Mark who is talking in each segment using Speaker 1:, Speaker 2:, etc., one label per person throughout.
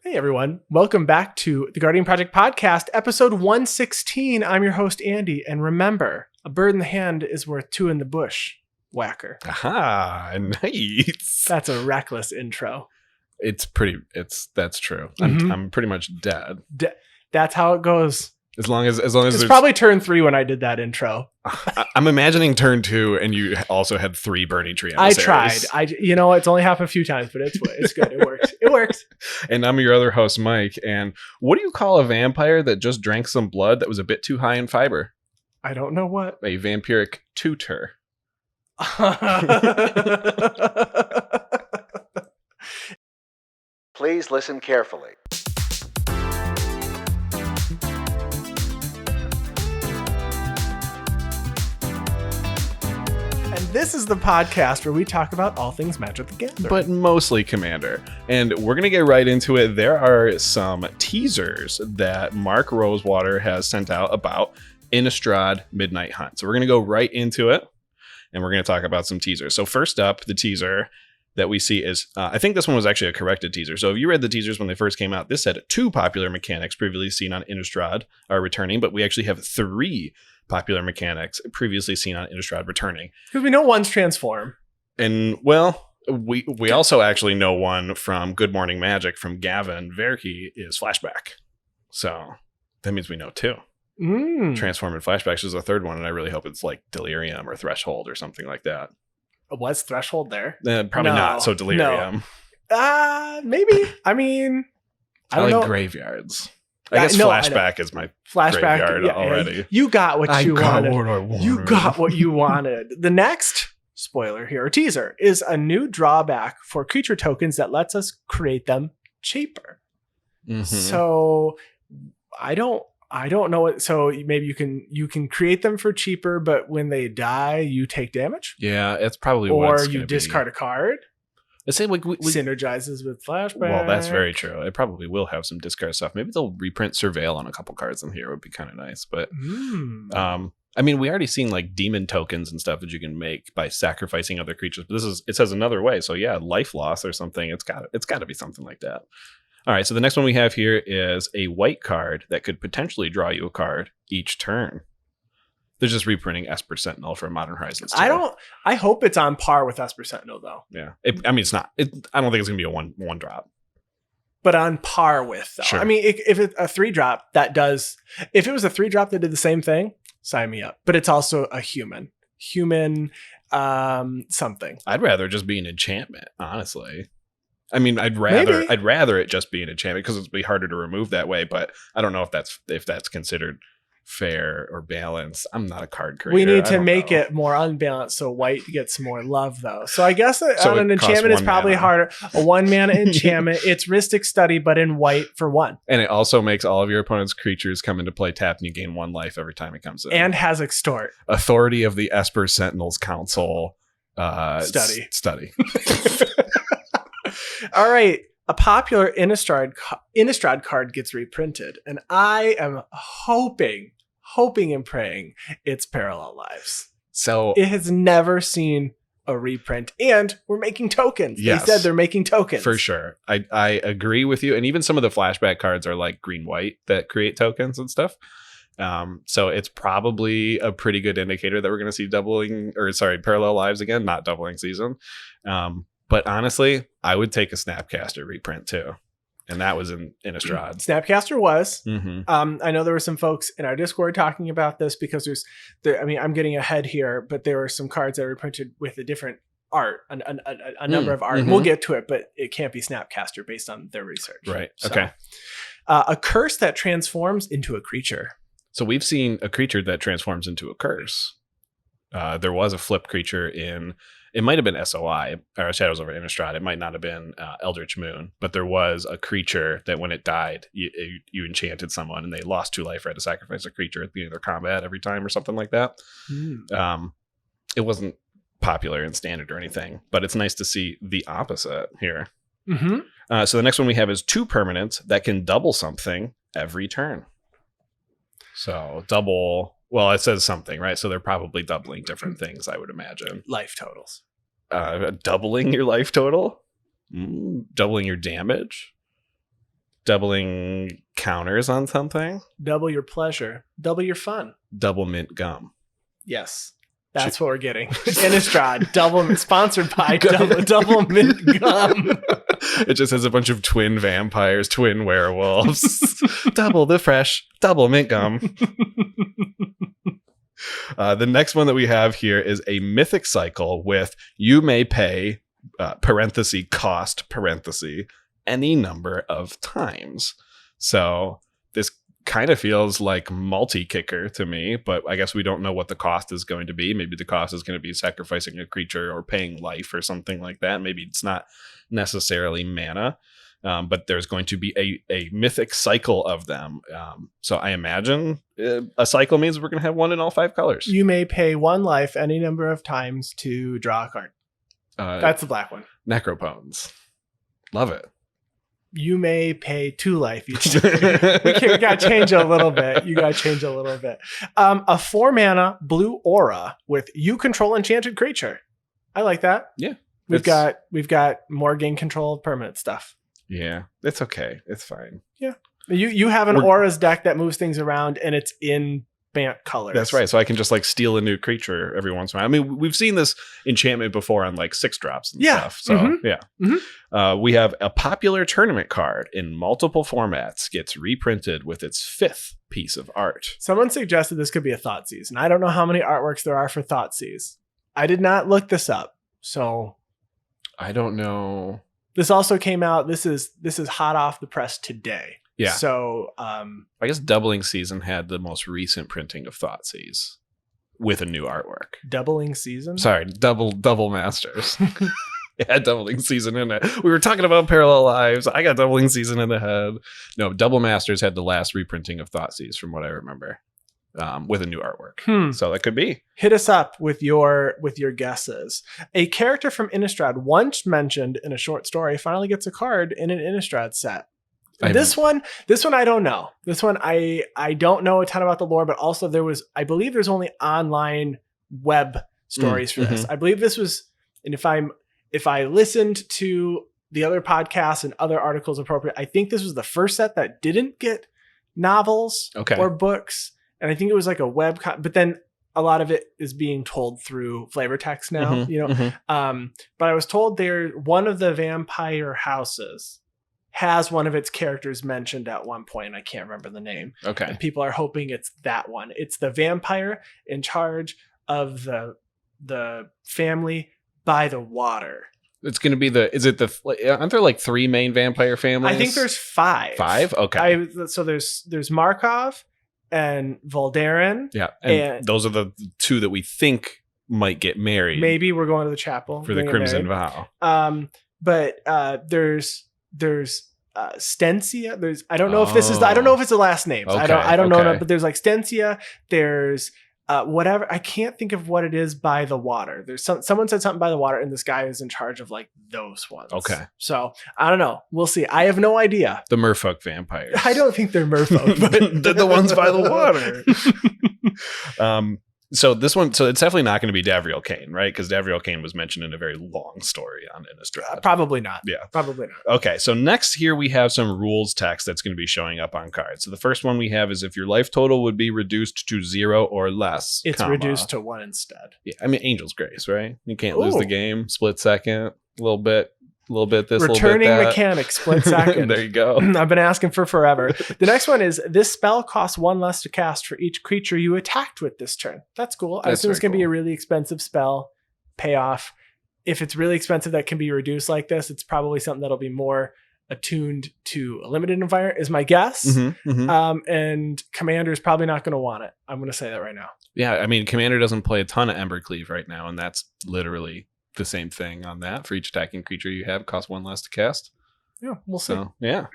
Speaker 1: Hey everyone, welcome back to the Guardian Project Podcast, episode 116. I'm your host, Andy, and remember, a bird in the hand is worth two in the bush. Whacker.
Speaker 2: Aha, nice.
Speaker 1: That's a reckless intro.
Speaker 2: That's true.
Speaker 1: Mhm.
Speaker 2: I'm pretty much dead.
Speaker 1: That's how it goes.
Speaker 2: As long as
Speaker 1: It's
Speaker 2: there's
Speaker 1: probably turn 3 when I did that intro.
Speaker 2: I'm imagining turn 2 and you also had 3 burning tree
Speaker 1: I
Speaker 2: emissaries.
Speaker 1: tried. It's only happened a few times, but it's good. It worked. It worked.
Speaker 2: And I'm your other host, Mike. And what do you call a vampire that just drank some blood that was a bit too high in fiber?
Speaker 1: I don't know what.
Speaker 2: A vampiric tutor.
Speaker 3: Please listen carefully.
Speaker 1: And this is the podcast where we talk about all things Magic the Gathering.
Speaker 2: But mostly Commander. And we're going to get right into it. There are some teasers that Mark Rosewater has sent out about Innistrad Midnight Hunt. So we're going to go right into it, and we're going to talk about some teasers. So first up, the teaser that we see is, I think this one was actually a corrected teaser. So if you read the teasers when they first came out, this said 2 popular mechanics previously seen on Innistrad are returning, but we actually have 3 popular mechanics previously seen on Innistrad returning.
Speaker 1: Because we know one's transform.
Speaker 2: And, well, we also actually know one from Good Morning Magic from Gavin Verhey is Flashback. So that means we know 2. Transform and Flashbacks is the 3rd one, and I really hope it's like Delirium or Threshold or something like that.
Speaker 1: Was Threshold there?
Speaker 2: Probably not, so Delirium.
Speaker 1: No. Maybe. I mean, I don't know.
Speaker 2: Graveyards. I guess Flashback is my graveyard already.
Speaker 1: You got what you wanted.
Speaker 2: What I wanted.
Speaker 1: You got what you wanted. The next spoiler here, or teaser, is a new drawback for creature tokens that lets us create them cheaper.
Speaker 2: Mm-hmm.
Speaker 1: So I don't know what. So maybe you can create them for cheaper, but when they die, you take damage.
Speaker 2: Yeah, it's probably
Speaker 1: or you discard a card.
Speaker 2: Let's say we
Speaker 1: synergizes with Flashback.
Speaker 2: Well, that's very true. It probably will have some discard stuff. Maybe they'll reprint Surveil on a couple cards in here. It would be kind of nice. But I mean, we already seen like demon tokens and stuff that you can make by sacrificing other creatures. But it says another way. So yeah, life loss or something. It's got to be something like that. All right. So the next one we have here is a white card that could potentially draw you a card each turn. They're just reprinting Esper Sentinel for Modern Horizons 2.
Speaker 1: I hope it's on par with Esper Sentinel though.
Speaker 2: Yeah. It's not. I don't think it's going to be a one drop.
Speaker 1: But on par with though.
Speaker 2: Sure.
Speaker 1: I mean, if it's a 3-drop that does, if it was a 3-drop that did the same thing, sign me up. But it's also a human something.
Speaker 2: I'd rather just be an enchantment, honestly. I mean, I'd rather it just be an enchantment because it'd be harder to remove that way. But I don't know if that's considered fair or balanced. I'm not a card creator.
Speaker 1: We need to make it more unbalanced so white gets more love though. So I guess on an enchantment is probably harder. A 1-mana enchantment, it's Rhystic Study, but in white for 1.
Speaker 2: And it also makes all of your opponent's creatures come into play tapped and you gain 1 life every time it comes in.
Speaker 1: And has Extort.
Speaker 2: Authority of the Esper Sentinels Council study.
Speaker 1: All right. A popular Innistrad card gets reprinted, and I am hoping and praying it's Parallel Lives.
Speaker 2: So
Speaker 1: it has never seen a reprint, and we're making tokens.
Speaker 2: Yes,
Speaker 1: they said they're making tokens.
Speaker 2: For sure. I agree with you. And even some of the flashback cards are like green-white that create tokens and stuff. So it's probably a pretty good indicator that we're going to see Parallel Lives again, not doubling season. But honestly, I would take a Snapcaster reprint too. And that was in Innistrad.
Speaker 1: Snapcaster was.
Speaker 2: Mm-hmm.
Speaker 1: I know there were some folks in our Discord talking about this because I'm getting ahead here, but there were some cards that were printed with a different art, a number of art.
Speaker 2: Mm-hmm.
Speaker 1: We'll get to it, but it can't be Snapcaster based on their research.
Speaker 2: Right.
Speaker 1: So,
Speaker 2: okay.
Speaker 1: A curse that transforms into a creature.
Speaker 2: So we've seen a creature that transforms into a curse. There was a flip creature it might have been SOI, or Shadows over Innistrad. It might not have been Eldritch Moon, but there was a creature that when it died, you enchanted someone and they lost 2 life, or had to sacrifice a creature at the beginning of their combat every time or something like that. It wasn't popular in Standard or anything, but it's nice to see the opposite here.
Speaker 1: Mm-hmm.
Speaker 2: So the next one we have is 2 permanents that can double something every turn. So double... Well, it says something, right? So they're probably doubling different things, I would imagine.
Speaker 1: Life totals.
Speaker 2: Doubling your life total? Doubling your damage? Doubling counters on something.
Speaker 1: Double your pleasure. Double your fun.
Speaker 2: Double mint gum.
Speaker 1: Yes. That's what we're getting. Innistrad, sponsored by double mint gum.
Speaker 2: It just has a bunch of twin vampires, twin werewolves. Double the fresh, double mint gum. The next one that we have here is a mythic cycle with you may pay, parenthesis, cost, parenthesis, any number of times. So this kind of feels like multi-kicker to me, but I guess we don't know what the cost is going to be. Maybe the cost is going to be sacrificing a creature or paying life or something like that. Maybe it's not necessarily mana, but there's going to be a mythic cycle of them. So I imagine a cycle means we're going to have one in all 5 colors.
Speaker 1: You may pay 1 life any number of times to draw a card. That's the black one.
Speaker 2: Necropones. Love it.
Speaker 1: You may pay 2 life each time. We got to change a little bit. You got to change a little bit. A 4 mana blue aura with you control enchanted creature. I like that.
Speaker 2: Yeah.
Speaker 1: We've got more game control of permanent stuff.
Speaker 2: Yeah, it's okay. It's fine.
Speaker 1: Yeah. You have an auras deck that moves things around and it's in Bant colors.
Speaker 2: That's right. So I can just like steal a new creature every once in a while. I mean, we've seen this enchantment before on like 6 drops and stuff. So we have a popular tournament card in multiple formats gets reprinted with its 5th piece of art.
Speaker 1: Someone suggested this could be a Thoughtseize, and I don't know how many artworks there are for Thoughtseize. I did not look this up, so
Speaker 2: I don't know.
Speaker 1: This also came out. This is hot off the press today.
Speaker 2: Yeah.
Speaker 1: So
Speaker 2: I guess Doubling Season had the most recent printing of Thoughtseize with a new artwork.
Speaker 1: Doubling Season?
Speaker 2: Sorry, Double Masters. It had Doubling Season in it. We were talking about Parallel Lives. I got Doubling Season in the head. No, Double Masters had the last reprinting of Thoughtseize from what I remember. With a new artwork. So that could be. Hit
Speaker 1: us up with your guesses. A character from Innistrad once mentioned in a short story finally gets a card in an Innistrad set. This one I don't know. This one I don't know a ton about the lore, but also I believe there's only online web stories for this. I believe this was, and if I listened to the other podcasts and other articles appropriate, I think this was the first set that didn't get novels or books. And I think it was like a web, but then a lot of it is being told through flavor text now, but I was told one of the vampire houses has one of its characters mentioned at one point. I can't remember the name.
Speaker 2: Okay.
Speaker 1: And people are hoping it's that one. It's the vampire in charge of the family by the water.
Speaker 2: It's going to be aren't there like 3 main vampire families?
Speaker 1: I think there's 5.
Speaker 2: 5? Okay.
Speaker 1: So there's Markov and Voldaren.
Speaker 2: Yeah. And those are the 2 that we think might get married.
Speaker 1: Maybe we're going to the chapel
Speaker 2: for the Crimson Vow.
Speaker 1: But there's Stencia. I don't know if this is I don't know if it's the last names. Okay, I don't know, but there's like Stencia. There's whatever. I can't think of what it is by the water. There's someone said something by the water, and this guy is in charge of like those ones.
Speaker 2: Okay.
Speaker 1: So I don't know. We'll see. I have no idea.
Speaker 2: The Merfolk vampires.
Speaker 1: I don't think they're Merfolk, but
Speaker 2: they're the ones by the water. So this one, so it's definitely not going to be Davriel Kane, right? Because Davriel Kane was mentioned in a very long story on Innistrad.
Speaker 1: Probably not.
Speaker 2: Yeah.
Speaker 1: Probably not.
Speaker 2: Okay, so next here we have some rules text that's going to be showing up on cards. So the first one we have is if your life total would be reduced to 0 or less.
Speaker 1: It's reduced to 1 instead.
Speaker 2: Yeah, I mean, Angel's Grace, right? You can't lose the game. Split second, a little bit this,
Speaker 1: returning
Speaker 2: little bit that.
Speaker 1: mechanic, split second.
Speaker 2: There you go.
Speaker 1: I've been asking for forever. The next one is this spell costs 1 less to cast for each creature you attacked with this turn. That's cool. I assume it's going to be a really expensive spell payoff. If it's really expensive that can be reduced like this, it's probably something that'll be more attuned to a limited environment is my guess. And Commander is probably not going to want it. I'm going to say that right now.
Speaker 2: Yeah, I mean, Commander doesn't play a ton of Embercleave right now, and that's literally the same thing on that. For each attacking creature you have, costs 1 less to cast.
Speaker 1: Yeah, we'll see.
Speaker 2: So, yeah.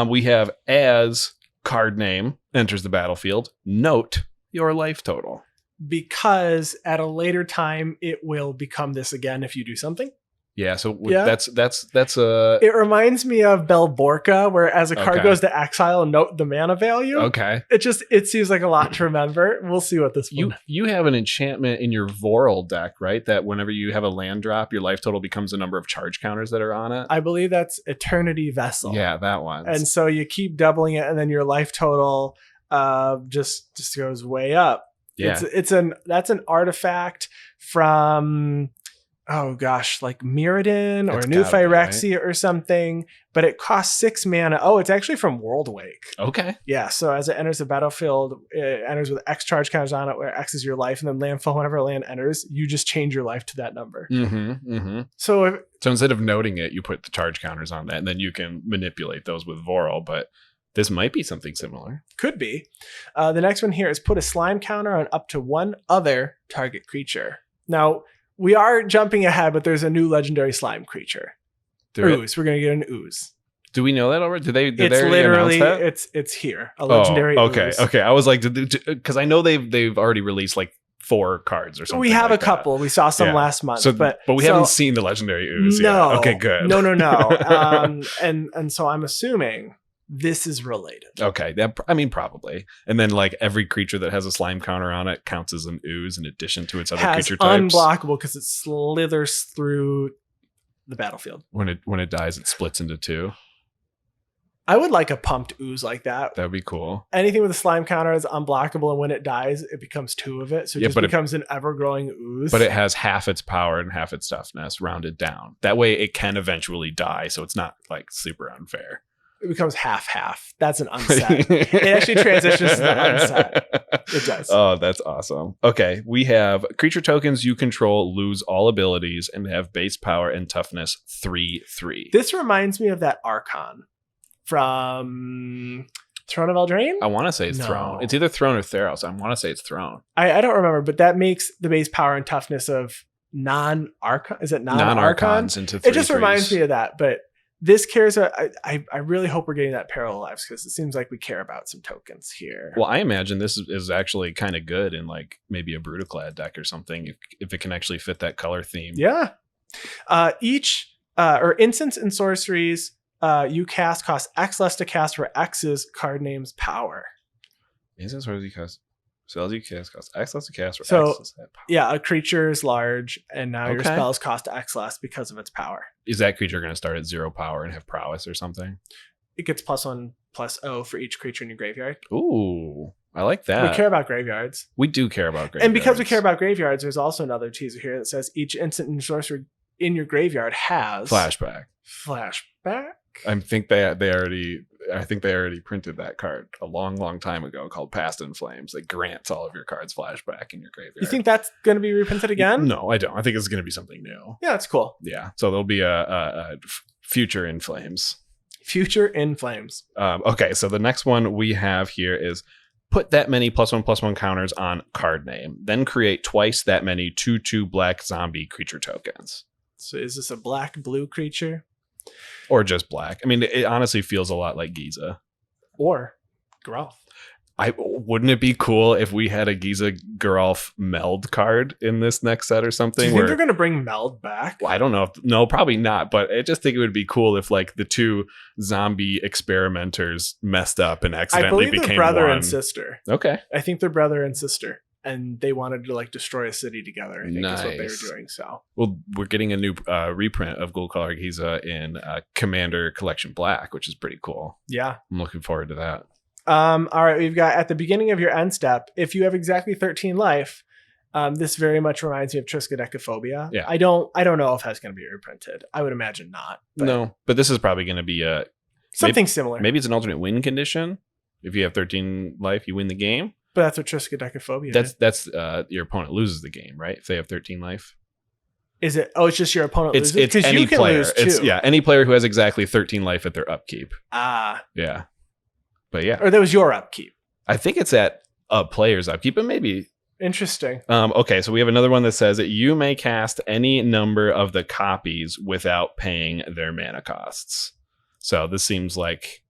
Speaker 2: We have as card name enters the battlefield, note your life total.
Speaker 1: Because at a later time, it will become this again if you do something.
Speaker 2: Yeah, so
Speaker 1: Yeah.
Speaker 2: that's
Speaker 1: It reminds me of Belborca, where as a card
Speaker 2: Okay.
Speaker 1: goes to exile, note the mana value.
Speaker 2: okay.
Speaker 1: It seems like a lot to remember. We'll see what this one.
Speaker 2: You have an enchantment in your Voral deck, right? That whenever you have a land drop, your life total becomes the number of charge counters that are on it.
Speaker 1: I believe that's Eternity Vessel.
Speaker 2: Yeah, that one.
Speaker 1: And so you keep doubling it, and then your life total just goes way up.
Speaker 2: Yeah.
Speaker 1: That's an artifact from like Mirrodin or
Speaker 2: It's
Speaker 1: New
Speaker 2: gotta be,
Speaker 1: Phyrexia or something, but it costs 6 mana. Oh, it's actually from Worldwake.
Speaker 2: Okay.
Speaker 1: Yeah, so as it enters the battlefield, it enters with X charge counters on it, where X is your life, and then landfall, whenever a land enters, you just change your life to that number. So
Speaker 2: instead of noting it, you put the charge counters on that, and then you can manipulate those with Voral, but this might be something similar.
Speaker 1: Could be. The next one here is put a slime counter on up to one other target creature. Now, we are jumping ahead, but there's a new legendary slime creature. Ooze. We're going to get an ooze.
Speaker 2: Do we know that already? Did they
Speaker 1: It's literally,
Speaker 2: announce that?
Speaker 1: it's here. A legendary ooze.
Speaker 2: Okay. I was like, because I know they've already released like 4 cards or something.
Speaker 1: We have
Speaker 2: like
Speaker 1: a couple.
Speaker 2: That.
Speaker 1: We saw some last month.
Speaker 2: So, but we haven't seen the legendary ooze yet. Okay, good.
Speaker 1: No. And so I'm assuming this is related.
Speaker 2: Okay, probably. And then like every creature that has a slime counter on it counts as an ooze in addition to its other creature types.
Speaker 1: Unblockable because it slithers through the battlefield.
Speaker 2: When it dies, it splits into 2.
Speaker 1: I would like a pumped ooze like that.
Speaker 2: That would be cool.
Speaker 1: Anything with a slime counter is unblockable, and when it dies, it becomes 2 of it. So it just becomes an ever-growing ooze.
Speaker 2: But it has half its power and half its toughness rounded down. That way it can eventually die, so it's not like super unfair.
Speaker 1: It becomes half. That's an unset. It actually transitions to the unset. It does.
Speaker 2: Oh, that's awesome. Okay, we have creature tokens you control lose all abilities and have base power and toughness 3/3.
Speaker 1: This reminds me of that Archon from Throne of Eldraine?
Speaker 2: I want to say it's Throne. It's either Throne or Theros. I want to say it's Throne.
Speaker 1: I don't remember, but that makes the base power and toughness of non-Archon. Is it
Speaker 2: non-Archons into 3/3s?
Speaker 1: It just reminds me of that, but this cares. I really hope we're getting that parallel lives because it seems like we care about some tokens here.
Speaker 2: Well, I imagine this is actually kind of good in like maybe a Brutaclad deck or something if it can actually fit that color theme.
Speaker 1: Yeah. Each instants and sorceries you cast cost X less to cast for X's card name's power.
Speaker 2: Instants or you cast spells you cast cost X less to cast for X less to have power.
Speaker 1: Yeah, a creature is large, and now your spells cost X less because of its power.
Speaker 2: Is that creature going to start at 0 power and have prowess or something?
Speaker 1: It gets +1/+0 for each creature in your graveyard.
Speaker 2: Ooh, I like that.
Speaker 1: We care about graveyards.
Speaker 2: We do care about graveyards.
Speaker 1: And because we care about graveyards, there's also another teaser here that says each instant and sorcery in your graveyard has
Speaker 2: flashback. I think they already printed that card a long time ago called Past in Flames that grants all of your cards flashback in your graveyard.
Speaker 1: You think that's going to be reprinted again?
Speaker 2: No, I don't. I think it's going to be something new.
Speaker 1: Yeah, that's cool.
Speaker 2: Yeah, so there'll be a Future in Flames.
Speaker 1: Future in Flames.
Speaker 2: Okay, so the next one we have here is put that many +1/+1 counters on card name, then create twice that many 2/2 black zombie creature tokens.
Speaker 1: So is this a black-blue creature?
Speaker 2: Or just black. I mean, it honestly feels a lot like Giza.
Speaker 1: Or Geralf.
Speaker 2: Wouldn't it be cool if we had a Giza Geralf meld card in this next set or something?
Speaker 1: Do you think they're going to bring meld back?
Speaker 2: Well, I don't know. No, probably not. But I just think it would be cool if like the 2 zombie experimenters messed up and accidentally became one. I believe
Speaker 1: they're brother and sister.
Speaker 2: Okay.
Speaker 1: I think they're brother and sister. And they wanted to like destroy a city together. I think is what they were doing. So,
Speaker 2: well, we're getting a new reprint of Gold Color Giza in Commander Collection Black, which is pretty cool.
Speaker 1: Yeah,
Speaker 2: I'm looking forward to that.
Speaker 1: All right, we've got at the beginning of your end step. If you have exactly 13 life, this very much reminds me of Triskaidekaphobia.
Speaker 2: Yeah,
Speaker 1: I don't know if that's going to be reprinted. I would imagine not.
Speaker 2: But this is probably going to be
Speaker 1: something similar.
Speaker 2: Maybe it's an alternate win condition. If you have 13 life, you win the game.
Speaker 1: But that's what Triskaidekaphobia is.
Speaker 2: That's your opponent loses the game, right? If they have 13 life.
Speaker 1: Is it? Oh, it's just your opponent loses?
Speaker 2: It's any
Speaker 1: you can
Speaker 2: player.
Speaker 1: Lose too.
Speaker 2: Any player who has exactly 13 life at their upkeep.
Speaker 1: Ah.
Speaker 2: Yeah. But yeah.
Speaker 1: Or that was your upkeep.
Speaker 2: I think it's at a player's upkeep, but maybe.
Speaker 1: Interesting.
Speaker 2: Okay, so we have another one that says that you may cast any number of the copies without paying their mana costs. So this seems like,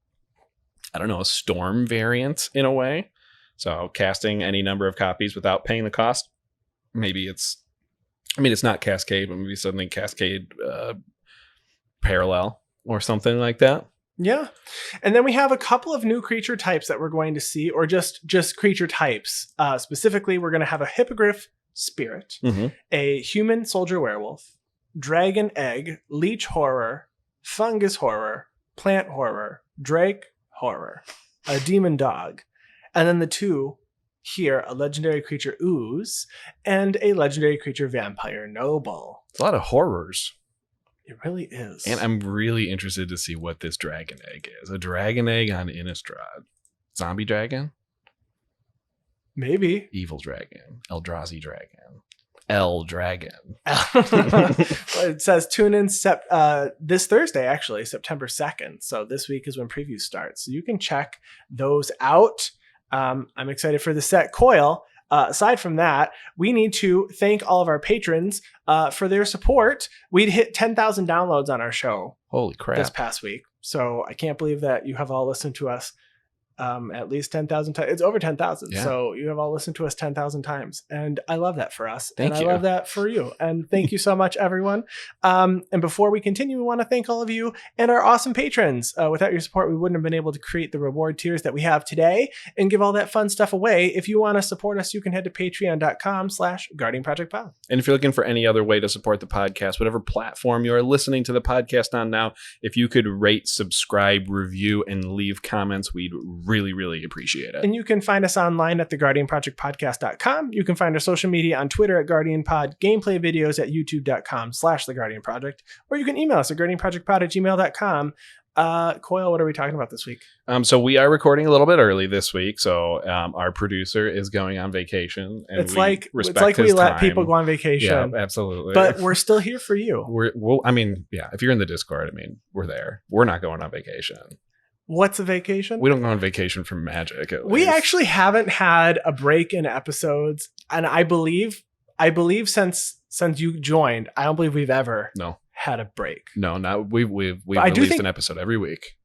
Speaker 2: I don't know, a Storm variant in a way. So casting any number of copies without paying the cost. Maybe it's I mean, it's not Cascade, but maybe something Cascade parallel or something like that.
Speaker 1: Yeah. And then we have a couple of new creature types that we're going to see, or just creature types. Specifically, we're going to have a hippogriff spirit, a human soldier werewolf, dragon egg, leech horror, fungus horror, plant horror, drake horror, a demon dog, and then the two here, a legendary creature ooze and a legendary creature vampire noble.
Speaker 2: It's a lot of horrors.
Speaker 1: It really is.
Speaker 2: And I'm really interested to see what this dragon egg is. A dragon egg on Innistrad. Zombie dragon?
Speaker 1: Maybe.
Speaker 2: Evil dragon. Eldrazi dragon. L dragon.
Speaker 1: It says tune in this Thursday, actually, September 2nd. So this week is when previews start. So you can check those out. I'm excited for the set Coil. Aside from that, we need to thank all of our patrons for their support. We'd hit 10,000 downloads on our show.
Speaker 2: Holy crap.
Speaker 1: This past week. So I can't believe that you have all listened to us at least 10,000 times. It's over 10,000. Yeah. So you have all listened to us 10,000 times. And I love that for us.
Speaker 2: Thank you.
Speaker 1: I love that for you. And thank you so much, everyone. And before we continue, we want to thank all of you and our awesome patrons. Without your support, we wouldn't have been able to create the reward tiers that we have today and give all that fun stuff away. If you want to support us, you can head to patreon.com/guardianprojectpod.
Speaker 2: And if you're looking for any other way to support the podcast, whatever platform you're listening to the podcast on now, if you could rate, subscribe, review, and leave comments, we'd really appreciate it.
Speaker 1: And you can find us online at theguardianprojectpodcast.com. You can find our social media on Twitter at GuardianPod, gameplay videos at youtube.com/theguardianproject, or you can email us at guardianprojectpod@gmail.com. Coyle, what are we talking about this week?
Speaker 2: So we are recording a little bit early this week. So our producer is going on vacation. And
Speaker 1: it's like we let people go on vacation.
Speaker 2: Yeah, absolutely.
Speaker 1: But we're still here for you.
Speaker 2: If you're in the Discord, we're there. We're not going on vacation.
Speaker 1: What's a vacation?
Speaker 2: We don't go on vacation from Magic.
Speaker 1: We actually haven't had a break in episodes, and I believe since you joined, I don't believe we've ever had a break.
Speaker 2: No, not we've released an episode every week.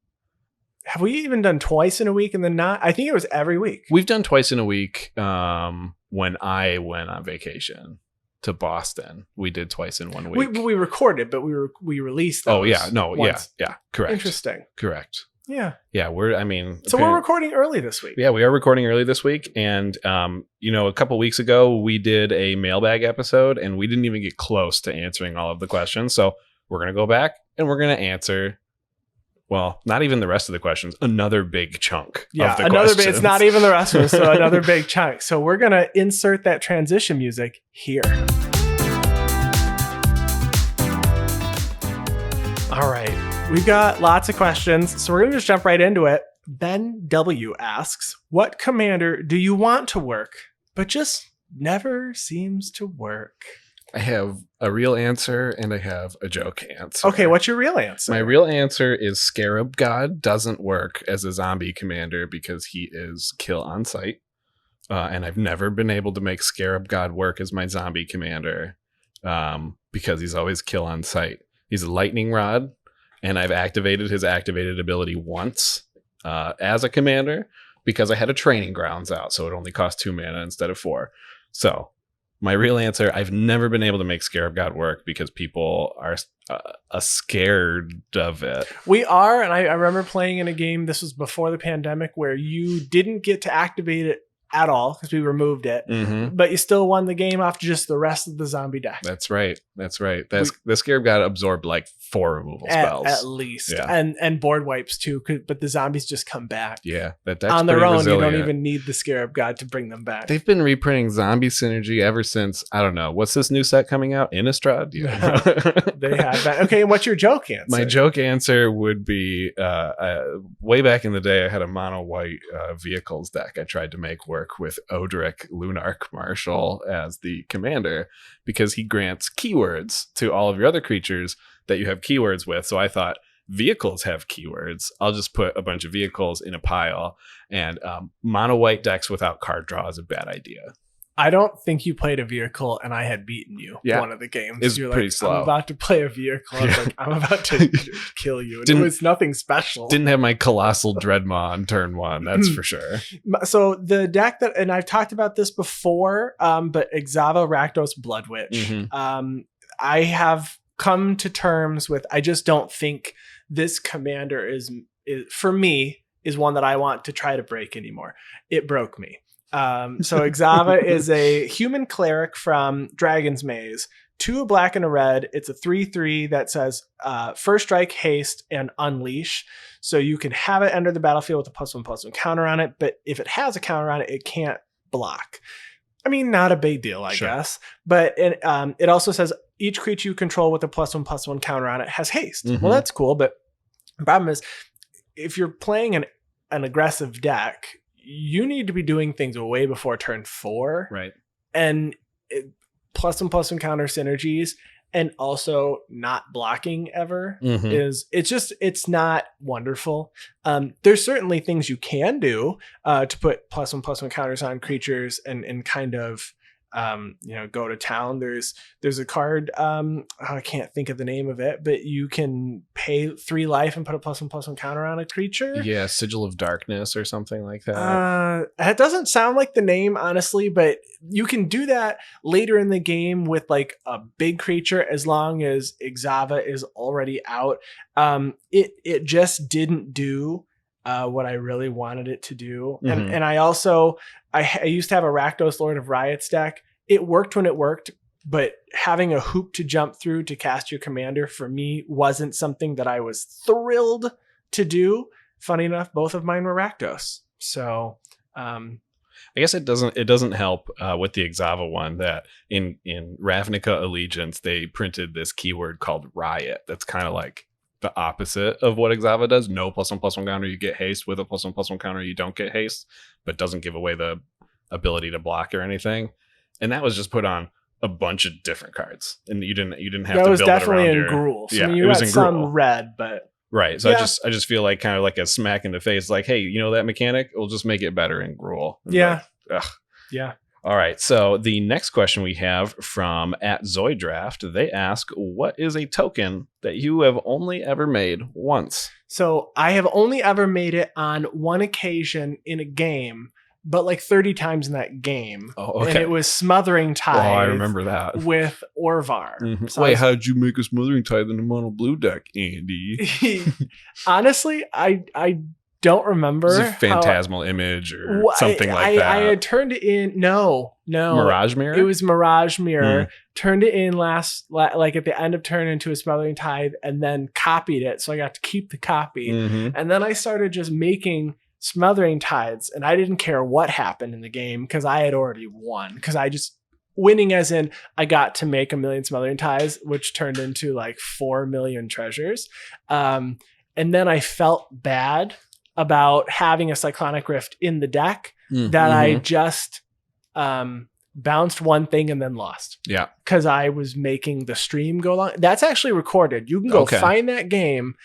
Speaker 1: Have we even done twice in a week and then not? I think it was every week.
Speaker 2: We've done twice in a week. When I went on vacation to Boston, we did twice in 1 week.
Speaker 1: We recorded, but we released.
Speaker 2: Oh yeah, yeah, correct.
Speaker 1: Interesting.
Speaker 2: Correct.
Speaker 1: Yeah.
Speaker 2: We're
Speaker 1: recording early this week.
Speaker 2: Yeah, we are recording early this week. And, a couple weeks ago, we did a mailbag episode and we didn't even get close to answering all of the questions. So we're going to go back and we're going to answer, well, not even the rest of the questions, another big chunk of the questions.
Speaker 1: It's not even the rest of them, so another big chunk. So we're going to insert that transition music here. All right. We've got lots of questions, so we're going to just jump right into it. Ben W. asks, what commander do you want to work, but just never seems to work?
Speaker 2: I have a real answer and I have a joke answer.
Speaker 1: Okay, what's your real answer?
Speaker 2: My real answer is Scarab God doesn't work as a zombie commander because he is kill on sight. And I've never been able to make Scarab God work as my zombie commander because he's always kill on sight. He's a lightning rod. And I've activated his activated ability once as a commander because I had a training grounds out. So it only cost 2 mana instead of 4. So my real answer, I've never been able to make Scarab God work because people are scared of it.
Speaker 1: We are. And I remember playing in a game, this was before the pandemic, where you didn't get to activate it at all because we removed it, but you still won the game off just the rest of the zombie deck.
Speaker 2: That's right. The Scarab God absorbed like 4 removal spells
Speaker 1: at least, and board wipes too. But the zombies just come back.
Speaker 2: Yeah, that deck's
Speaker 1: on their own.
Speaker 2: Resilient.
Speaker 1: You don't even need the Scarab God to bring them back.
Speaker 2: They've been reprinting Zombie Synergy ever since. I don't know what's this new set coming out. Innistrad. Yeah.
Speaker 1: They have that. Okay, and what's your joke answer?
Speaker 2: My joke answer would be way back in the day, I had a mono white vehicles deck. I tried to make work with Odric Lunarch Marshal as the commander because he grants keywords to all of your other creatures that you have keywords with. So I thought vehicles have keywords. I'll just put a bunch of vehicles in a pile, and mono white decks without card draw is a bad idea.
Speaker 1: I don't think you played a vehicle and I had beaten you one of the games.
Speaker 2: It's
Speaker 1: You're
Speaker 2: pretty
Speaker 1: like,
Speaker 2: slow.
Speaker 1: I'm about to play a vehicle. I was like, I'm about to kill you. And it was nothing special.
Speaker 2: Didn't have my Colossal Dreadmaw on turn 1, that's for sure.
Speaker 1: So the deck that, and I've talked about this before, but Exava, Rakdos, Blood Witch. I have come to terms with, I just don't think this commander is for me, is one that I want to try to break anymore. It broke me. So Exava is a human cleric from Dragon's Maze, 2 a black and a red. It's a 3/3 that says first strike, haste, and unleash. So you can have it enter the battlefield with a +1/+1 counter on it, but if it has a counter on it, it can't block. I mean, not a big deal, I guess. But it also says each creature you control with a +1/+1 counter on it has haste. Well, that's cool, but the problem is if you're playing an aggressive deck, you need to be doing things way before turn 4.
Speaker 2: Right.
Speaker 1: And +1/+1 counter synergies and also not blocking ever it's not wonderful. There's certainly things you can do to put +1/+1 counters on creatures and kind of go to town. There's a card, I can't think of the name of it, but you can pay 3 life and put a +1/+1 counter on a creature.
Speaker 2: Yeah, Sigil of Darkness or something like that.
Speaker 1: It doesn't sound like the name, honestly, but you can do that later in the game with like a big creature as long as Exava is already out. It just didn't do what I really wanted it to do. And I also, I used to have a Rakdos Lord of Riots deck. It worked when it worked, but having a hoop to jump through to cast your commander for me wasn't something that I was thrilled to do. Funny enough, both of mine were Rakdos. So
Speaker 2: I guess it doesn't help with the Exava one that in Ravnica Allegiance they printed this keyword called Riot. That's kind of like the opposite of what Exava does. No +1/+1 counter, you get haste. With a +1/+1 counter, you don't get haste, but doesn't give away the ability to block or anything. And that was just put on a bunch of different cards, and you didn't have to build it around. That was
Speaker 1: definitely in Gruul. So
Speaker 2: yeah,
Speaker 1: I mean, you got some red, but
Speaker 2: right. So I just feel like kind of like a smack in the face, like, hey, that mechanic, we'll just make it better in Gruul.
Speaker 1: Yeah.
Speaker 2: Like, ugh.
Speaker 1: Yeah.
Speaker 2: All right. So the next question we have from @Zoidraft, they ask, what is a token that you have only ever made once?
Speaker 1: So I have only ever made it on one occasion in a game, but like 30 times in that game.
Speaker 2: Oh, okay.
Speaker 1: And it was Smothering Tithe.
Speaker 2: Oh, I remember that.
Speaker 1: With Orvar.
Speaker 2: So wait, how did you make a Smothering Tithe in a mono blue deck, Andy?
Speaker 1: Honestly, I don't remember.
Speaker 2: Is it Phantasmal Image or something like that?
Speaker 1: I had turned it in. No.
Speaker 2: Mirage Mirror?
Speaker 1: It was Mirage Mirror. Turned it in like at the end of turn into a Smothering Tithe and then copied it. So I got to keep the copy. And then I started just making Smothering Tides, and I didn't care what happened in the game because I had already won. Because I just winning as in I got to make 1 million Smothering Tides, which turned into like 4 million treasures. And then I felt bad about having a Cyclonic Rift in the deck that I just bounced one thing and then lost. Yeah, because I was making the stream go long. That's actually recorded. You can go find that game.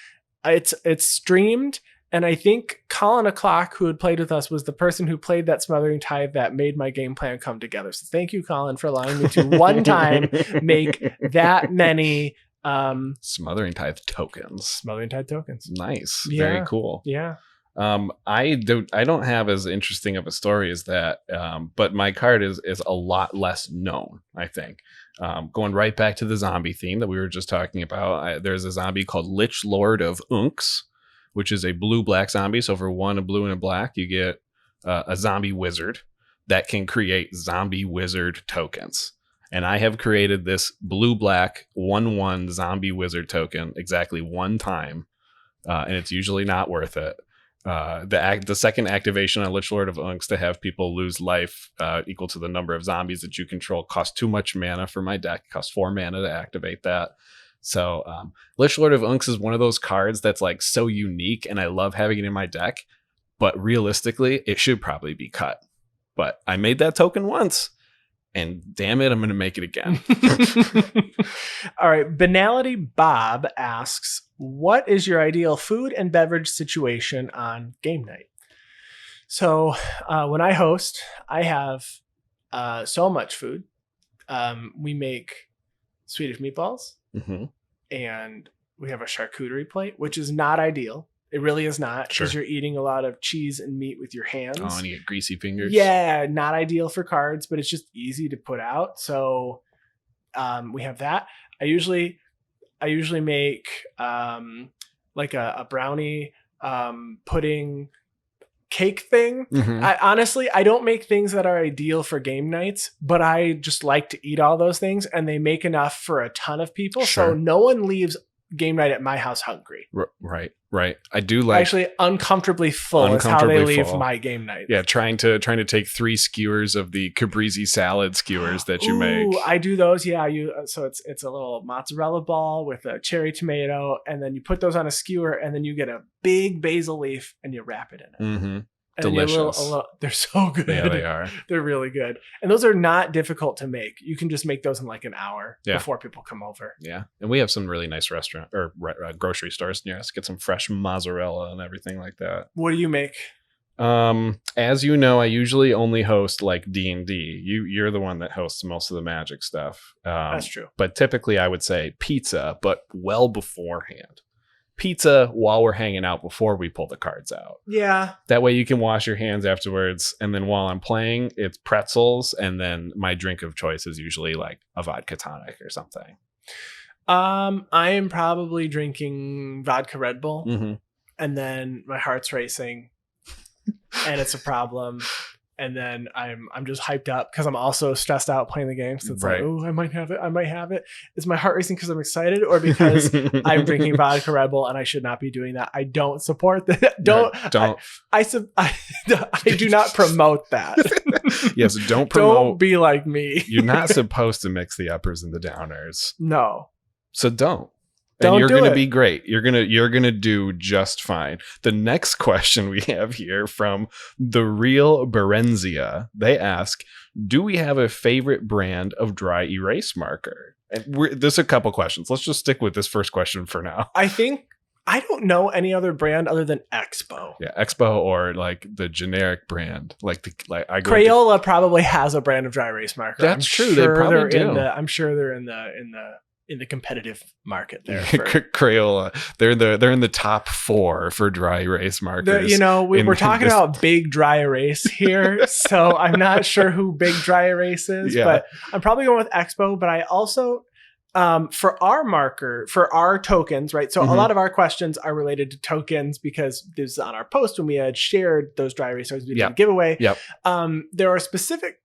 Speaker 1: It's streamed. And I think Colin O'Clock, who had played with us, was the person who played that Smothering Tithe that made my game plan come together. So thank you, Colin, for allowing me to one time make that many
Speaker 2: Smothering Tithe tokens.
Speaker 1: Smothering Tithe tokens.
Speaker 2: Nice. Yeah. Very cool.
Speaker 1: Yeah.
Speaker 2: I don't have as interesting of a story as that, but my card is a lot less known, I think. Going right back to the zombie theme that we were just talking about, there's a zombie called Lich Lord of Unks, which is a blue-black zombie. So for 1, a blue and a black, you get a zombie wizard that can create zombie wizard tokens. And I have created this blue-black 1/1 zombie wizard token exactly one time, and it's usually not worth it. The second activation on Lich Lord of Unks to have people lose life equal to the number of zombies that you control costs too much mana for my deck. It costs 4 mana to activate that. So Lich Lord of Unks is one of those cards that's like so unique, and I love having it in my deck, but realistically it should probably be cut. But I made that token once, and damn it, I'm going to make it again.
Speaker 1: All right. Banality Bob asks, what is your ideal food and beverage situation on game night? So when I host, I have so much food. We make Swedish meatballs, and we have a charcuterie plate, which is not ideal. It really is not, because you're eating a lot of cheese and meat with your hands.
Speaker 2: Oh, and you get greasy fingers.
Speaker 1: Yeah, not ideal for cards, but it's just easy to put out. So we have that. I usually make like a brownie pudding cake thing. I don't make things that are ideal for game nights, but I just like to eat all those things, and they make enough for a ton of people. So no one leaves game night at my house hungry.
Speaker 2: Right. I do like
Speaker 1: actually uncomfortably full is how they leave my game night.
Speaker 2: Yeah, trying to take 3 skewers of the caprese salad skewers that you make.
Speaker 1: I do those. Yeah, so it's a little mozzarella ball with a cherry tomato, and then you put those on a skewer, and then you get a big basil leaf and you wrap it in it.
Speaker 2: Delicious.
Speaker 1: They're so good.
Speaker 2: Yeah, they are.
Speaker 1: They're really good. And those are not difficult to make. You can just make those in like an hour before people come over.
Speaker 2: Yeah. And we have some really nice restaurant or grocery stores near us. Get some fresh mozzarella and everything like that.
Speaker 1: What do you make?
Speaker 2: As you know, I usually only host like D&D. You're the one that hosts most of the Magic stuff.
Speaker 1: That's true.
Speaker 2: But typically I would say pizza, but well beforehand. Pizza while we're hanging out before we pull the cards out.
Speaker 1: Yeah.
Speaker 2: That way you can wash your hands afterwards. And then while I'm playing, it's pretzels. And then my drink of choice is usually like a vodka tonic or something.
Speaker 1: I am probably drinking vodka Red Bull. And then my heart's racing and it's a problem. And then I'm just hyped up because I'm also stressed out playing the game. So it's like, oh, I might have it. Is my heart racing because I'm excited, or because I'm drinking vodka Red Bull and I should not be doing that? I don't support that. Don't. I do not promote that.
Speaker 2: Yes, don't promote.
Speaker 1: Don't be like me.
Speaker 2: You're not supposed to mix the uppers and the downers.
Speaker 1: No.
Speaker 2: So don't. And you're going to be great. You're going to do just fine. The next question we have here from The Real Berenzia. They ask, do we have a favorite brand of dry erase marker? And there's a couple questions. Let's just stick with this first question for now.
Speaker 1: I don't know any other brand other than Expo.
Speaker 2: Yeah, Expo, or like the generic brand.
Speaker 1: Crayola probably has a brand of dry erase marker.
Speaker 2: That's true. They probably do.
Speaker 1: I'm sure they're in the competitive market there.
Speaker 2: Crayola, they're in the top 4 for dry erase markers.
Speaker 1: We're talking about big dry erase here, so I'm not sure who big dry erase is, but I'm probably going with Expo. But I also, for our tokens, right? So a lot of our questions are related to tokens because this is on our post when we had shared those dry erasers we did a giveaway. There are specific,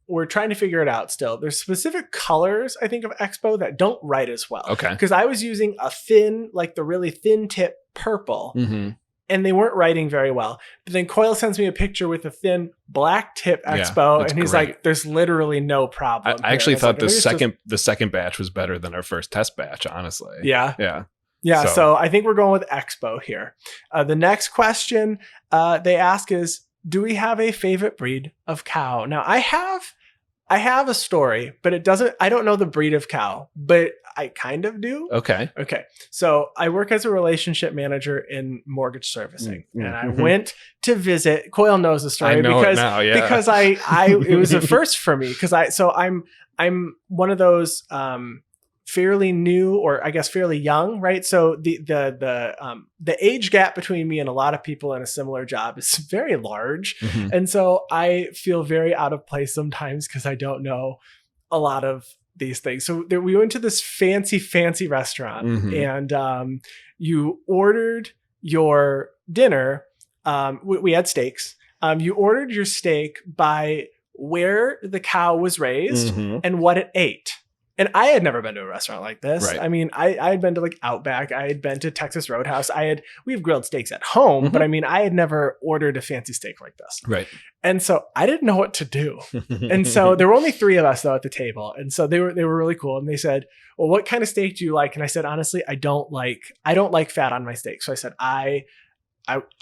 Speaker 1: we're trying to figure it out still. There's specific colors, I think, of Expo that don't write as well.
Speaker 2: Okay.
Speaker 1: Because I was using a thin, like the really thin tip purple, and they weren't writing very well. But then Coyle sends me a picture with a thin black tip Expo, and he's like, there's literally no problem.
Speaker 2: I actually thought the second batch was better than our first test batch, honestly.
Speaker 1: Yeah. So I think we're going with Expo here. The next question they ask is, do we have a favorite breed of cow? Now I have a story, but I don't know the breed of cow, but I kind of do.
Speaker 2: Okay.
Speaker 1: So I work as a relationship manager in mortgage servicing, and I went to visit. Coyle knows the story because it was a first for me because I'm one of those fairly new, or I guess fairly young, right? So the age gap between me and a lot of people in a similar job is very large. And so I feel very out of place sometimes because I don't know a lot of these things. So we went to this fancy restaurant, and you ordered your dinner. We had steaks. You ordered your steak by where the cow was raised and what it ate. And I had never been to a restaurant like this. Right. I mean, I had been to like Outback. I had been to Texas Roadhouse. We have grilled steaks at home, but I mean, I had never ordered a fancy steak like this.
Speaker 2: Right.
Speaker 1: And so I didn't know what to do. And so there were only 3 of us though at the table. And so they were really cool. And they said, well, what kind of steak do you like? And I said, honestly, I don't like fat on my steak. So I said, I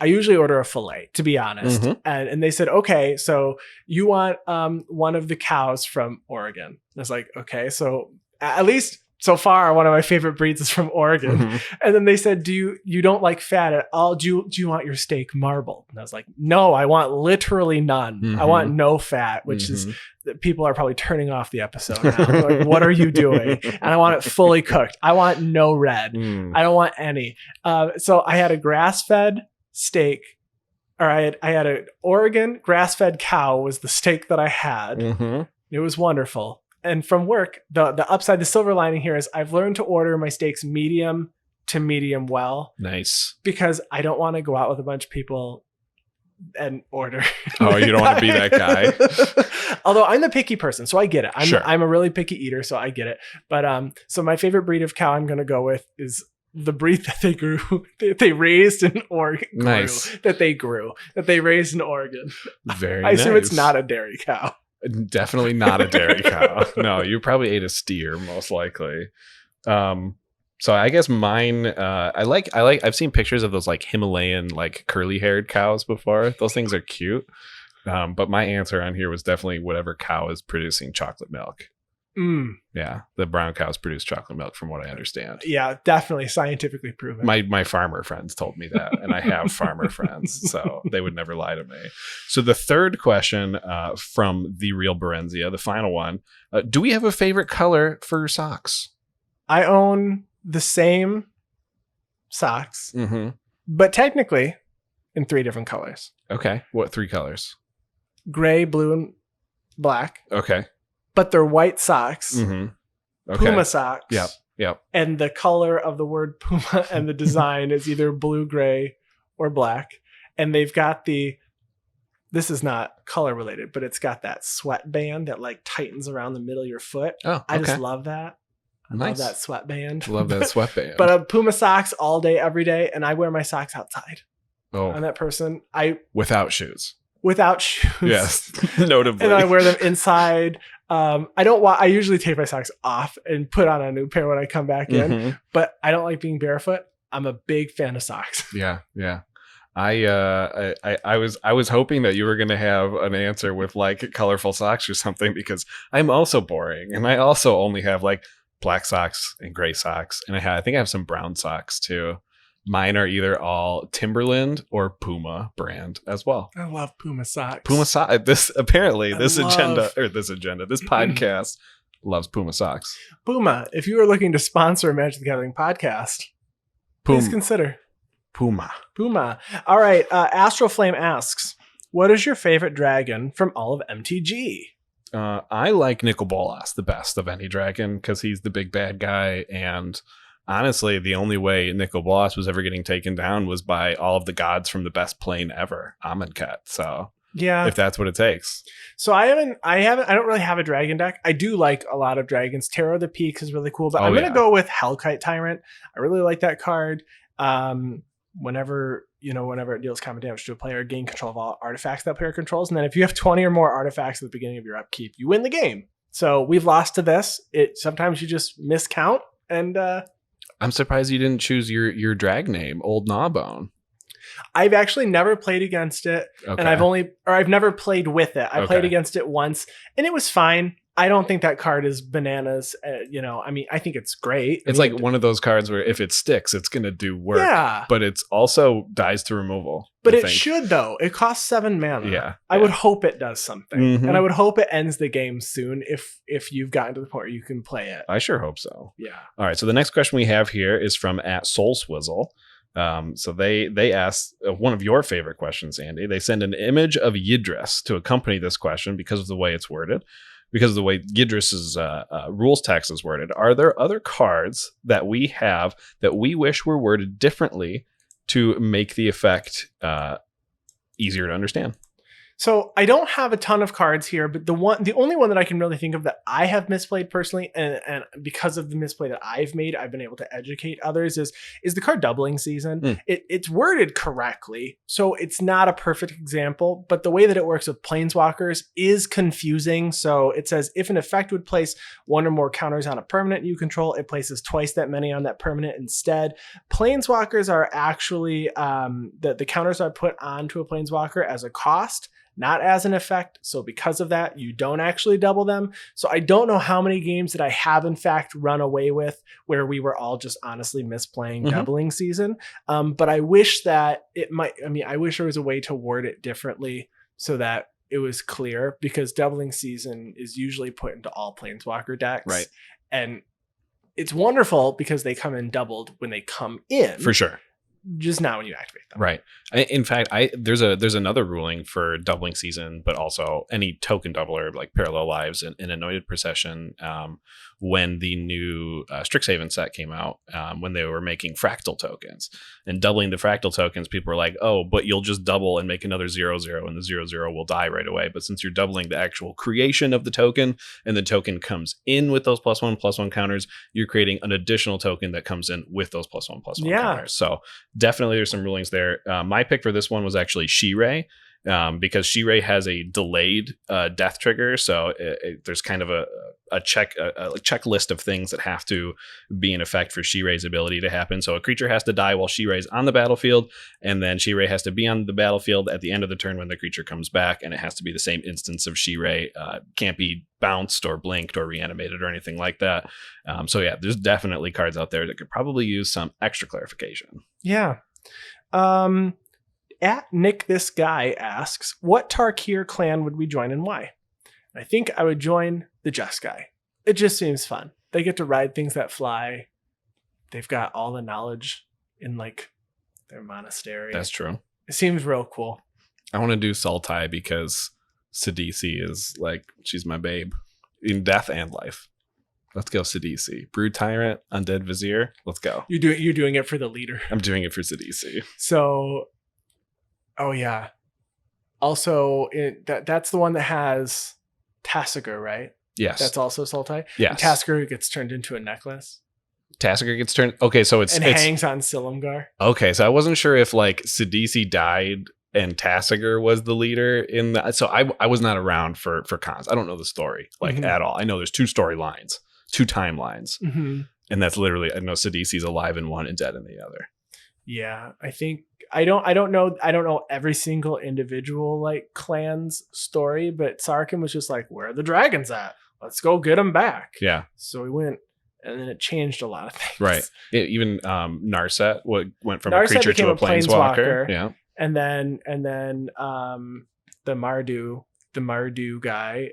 Speaker 1: usually order a fillet, to be honest. And they said, okay, so you want one of the cows from Oregon. I was like, okay, so at least so far, one of my favorite breeds is from Oregon.
Speaker 2: Mhm.
Speaker 1: And then they said, you don't like fat at all? Do you want your steak marbled? And I was like, no, I want literally none. I want no fat, which is, people are probably turning off the episode now. They're like, what are you doing? And I want it fully cooked. I want no red. I don't want any. So I had a grass-fed steak, or I had an Oregon grass-fed cow was the steak that I had. It was wonderful. And from work, the upside, the silver lining here is I've learned to order my steaks medium to medium well.
Speaker 2: Nice.
Speaker 1: Because I don't want to go out with a bunch of people and order.
Speaker 2: Oh, you don't want to be that guy.
Speaker 1: Although I'm the picky person, so I get it.
Speaker 2: Sure.
Speaker 1: I'm a really picky eater, so I get it. But so my favorite breed of cow I'm going to go with is the breed that they grew, that they raised in Oregon.
Speaker 2: Nice.
Speaker 1: That they raised in Oregon.
Speaker 2: Very
Speaker 1: I assume
Speaker 2: nice.
Speaker 1: it's not a dairy cow.
Speaker 2: Definitely not a dairy cow. No, you probably ate a steer, most likely. So I guess mine, I've seen pictures of those like Himalayan, like curly haired cows before. Those things are cute. But my answer on here was definitely whatever cow is producing chocolate milk. Yeah, the brown cows produce chocolate milk, from what I understand.
Speaker 1: Yeah, definitely scientifically proven.
Speaker 2: My farmer friends told me that, and I have farmer friends, so they would never lie to me. So the third question from the real Berenzia, the final one, do we have a favorite color for socks?
Speaker 1: I own the same socks, but technically in 3 different colors.
Speaker 2: Okay, what 3 colors?
Speaker 1: Gray, blue, and black.
Speaker 2: Okay.
Speaker 1: But they're white socks.
Speaker 2: Okay.
Speaker 1: Puma socks.
Speaker 2: Yep.
Speaker 1: And the color of the word Puma and the design is either blue, gray, or black. And they've got this is not color related, but it's got that sweatband that like tightens around the middle of your foot.
Speaker 2: Oh, okay.
Speaker 1: I just love that. I
Speaker 2: nice.
Speaker 1: love that sweatband.
Speaker 2: Love that sweatband.
Speaker 1: But Puma socks all day, every day. And I wear my socks outside.
Speaker 2: Oh.
Speaker 1: I'm that person.
Speaker 2: Without shoes.
Speaker 1: Without shoes.
Speaker 2: Yes. Notably.
Speaker 1: And I wear them inside. I usually take my socks off and put on a new pair when I come back in, but I don't like being barefoot. I'm a big fan of socks.
Speaker 2: Yeah. I was hoping that you were going to have an answer with like colorful socks or something, because I'm also boring, and I also only have like black socks and gray socks, and I think I have some brown socks too. Mine are either all Timberland or Puma brand as well.
Speaker 1: I love Puma socks.
Speaker 2: This podcast loves Puma socks.
Speaker 1: Puma, if you are looking to sponsor Magic the Gathering podcast, please consider
Speaker 2: Puma.
Speaker 1: All right. Astral Flame asks, what is your favorite dragon from all of MTG?
Speaker 2: I like Nicol Bolas the best of any dragon, because he's the big bad guy, and honestly, the only way Nicol Bolas was ever getting taken down was by all of the gods from the best plane ever, Amonkhet. So yeah, if that's what it takes. So I don't really have a dragon deck. I do like a lot of dragons. Terror of the Peaks is really cool, but I'm going to go with Hellkite Tyrant. I really like that card. Whenever it deals combat damage to a player, gain control of all artifacts that player controls. And then if you have 20 or more artifacts at the beginning of your upkeep, you win the game. So we've lost to this. Sometimes you just miscount, and I'm surprised you didn't choose your drag name, Old Gnawbone.
Speaker 1: I've actually never played against it, and I've never played with it. I played against it once, and it was fine. I don't think that card is bananas. I think it's great.
Speaker 2: It's like one of those cards where if it sticks, it's going to do work. Yeah. But it's also dies to removal.
Speaker 1: But it should, though. It costs 7 mana. Yeah. I would hope it does something. And I would hope it ends the game soon if you've gotten to the point where you can play it.
Speaker 2: I sure hope so.
Speaker 1: Yeah.
Speaker 2: All right. So the next question we have here is from @SoulSwizzle. So they asked one of your favorite questions, Andy. They send an image of Yidris to accompany this question because of the way it's worded. Because of the way Yidris's rules text is worded. Are there other cards that we have that we wish were worded differently to make the effect easier to understand?
Speaker 1: So I don't have a ton of cards here, but the only one that I can really think of that I have misplayed personally, and because of the misplay that I've made, I've been able to educate others, is the card Doubling Season. It's worded correctly, so it's not a perfect example, but the way that it works with Planeswalkers is confusing. So it says if an effect would place 1 or more counters on a permanent you control, it places twice that many on that permanent instead. Planeswalkers are actually the counters are put onto a Planeswalker as a cost, not as an effect. So because of that, you don't actually double them. So I don't know how many games that I have in fact run away with where we were all just honestly misplaying doubling season. But I wish that I wish there was a way to word it differently so that it was clear, because doubling season is usually put into all Planeswalker decks.
Speaker 2: Right.
Speaker 1: And it's wonderful because they come in doubled when they come in.
Speaker 2: For sure.
Speaker 1: Just not when you activate them.
Speaker 2: Right. In fact, there's another ruling for doubling season, but also any token doubler like Parallel Lives and Anointed Procession. When the new Strixhaven set came out, when they were making fractal tokens and doubling the fractal tokens, people were like, "Oh, but you'll just double and make another 0/0, and the 0/0 will die right away." But since you're doubling the actual creation of the token, and the token comes in with those +1/+1 counters, you're creating an additional token that comes in with those +1/+1 counters. So definitely, there's some rulings there. My pick for this one was actually She-Ray. Because She-Ray has a delayed death trigger, so there's kind of a checklist of things that have to be in effect for She-Ray's ability to happen. So a creature has to die while She-Ray's on the battlefield, and then She-Ray has to be on the battlefield at the end of the turn when the creature comes back, and it has to be the same instance of She-Ray. Can't be bounced or blinked or reanimated or anything like that. So yeah, there's definitely cards out there that could probably use some extra clarification.
Speaker 1: Yeah. At Nick This Guy asks, what Tarkir clan would we join and why? I think I would join the Just Guy. It just seems fun. They get to ride things that fly. They've got all the knowledge in like their monastery.
Speaker 2: That's true.
Speaker 1: It seems real cool.
Speaker 2: I want to do Sultai because Sidisi is like, she's my babe in death and life. Let's go Sidisi. Brood Tyrant, Undead Vizier. Let's go.
Speaker 1: You're doing it for the leader.
Speaker 2: I'm doing it for Sidisi.
Speaker 1: So, oh yeah. Also, that's the one that has Tasigur, right?
Speaker 2: Yes.
Speaker 1: That's also Sultai?
Speaker 2: Yes.
Speaker 1: And Tasigur gets turned into a necklace.
Speaker 2: Tasigur gets turned... Okay, so it's
Speaker 1: hangs on Silumgar.
Speaker 2: Okay, so I wasn't sure if like Sidisi died and Tasigur was the leader in the... So I was not around for cons. I don't know the story at all. I know there's 2 storylines, 2 timelines. And that's literally... I know Sidisi's alive in one and dead in the other.
Speaker 1: Yeah, I think... I don't know every single individual like clan's story, but Sarkhan was just like, where are the dragons at? Let's go get them back. Yeah. So we went, and then it changed a lot of things. Right.
Speaker 2: Even Narset went from a creature to a planeswalker. Yeah.
Speaker 1: And then the Mardu guy,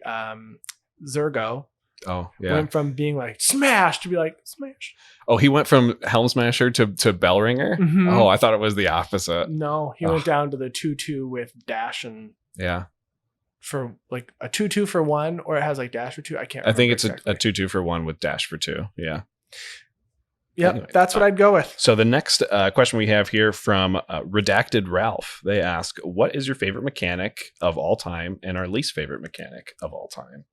Speaker 1: Zergo.
Speaker 2: Oh, yeah.
Speaker 1: Went from being like smash to be like smash.
Speaker 2: Oh, he went from Helm Smasher to Bellringer? Oh, I thought it was the opposite.
Speaker 1: No, he went down to the 2/2 with dash and for like a 2/2 for 1, or it has like dash for 2. I can't remember.
Speaker 2: I think it's exactly. a 2/2 for 1 with dash for 2. Yeah.
Speaker 1: Yep, anyway, that's what I'd go with.
Speaker 2: So the next question we have here from Redacted Ralph. They ask, what is your favorite mechanic of all time and our least favorite mechanic of all time?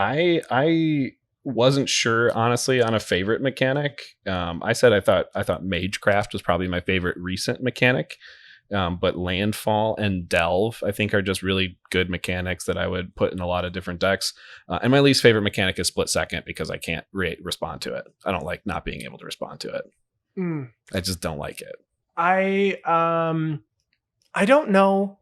Speaker 2: I wasn't sure, honestly, on a favorite mechanic. I said I thought Magecraft was probably my favorite recent mechanic. But Landfall and Delve, I think, are just really good mechanics that I would put in a lot of different decks. And my least favorite mechanic is Split Second because I can't respond to it. I don't like not being able to respond to it. I just don't like it. I
Speaker 1: don't know.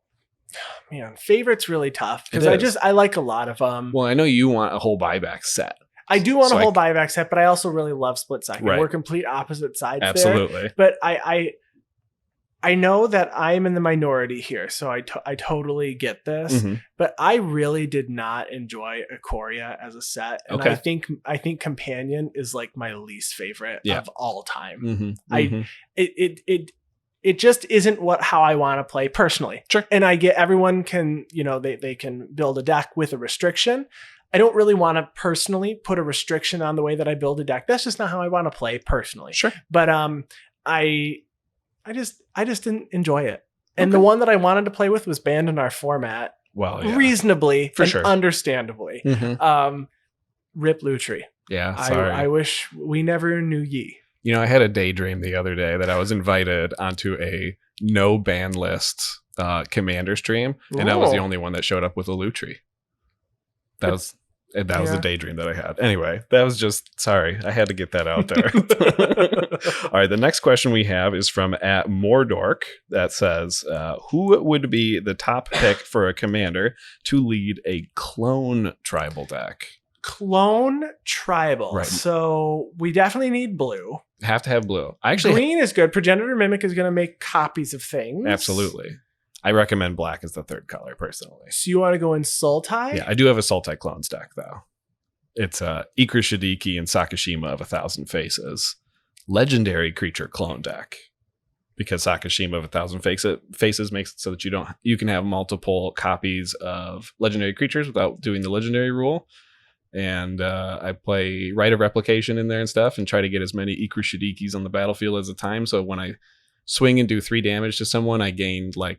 Speaker 1: Man, favorite's really tough because I like a lot of them.
Speaker 2: Well, I know you want a whole buyback set.
Speaker 1: I do want a whole buyback set, but I also really love Split Second. Right. We're complete opposite sides there. But I know that I'm in the minority here, so I totally get this. But I really did not enjoy Ikoria as a set, and I think Companion is like my least favorite of all time. It just isn't how I want to play personally. Sure. And I get everyone can, they can build a deck with a restriction. I don't really want to personally put a restriction on the way that I build a deck. That's just not how I want to play personally. Sure. But I just didn't enjoy it. And the one that I wanted to play with was banned in our format. Well, yeah. Reasonably and understandably. Rip Lutri. Yeah, sorry. I wish we never knew ye.
Speaker 2: I had a daydream the other day that I was invited onto a no ban list commander stream, and I was the only one that showed up with a Lutri. And that was a daydream that I had. Anyway, that was just, sorry, I had to get that out there. All right, the next question we have is from @Mordork that says, who would be the top pick for a commander to lead a clone tribal deck?
Speaker 1: Clone tribal.
Speaker 2: Right.
Speaker 1: So we definitely need blue.
Speaker 2: Have to have blue.
Speaker 1: Green is good. Progenitor Mimic is going to make copies of things.
Speaker 2: Absolutely. I recommend black as the third color, personally.
Speaker 1: So you want to go in Sultai?
Speaker 2: Yeah, I do have a Sultai Clones deck, though. It's Ikra Shadiki and Sakashima of 1,000 Faces. Legendary creature clone deck. Because Sakashima of 1,000 Faces makes it so that you can have multiple copies of legendary creatures without doing the legendary rule. And I play Rite of Replication in there and stuff and try to get as many Ikra Shadikis on the battlefield as a time. So when I swing and do 3 damage to someone, I gained like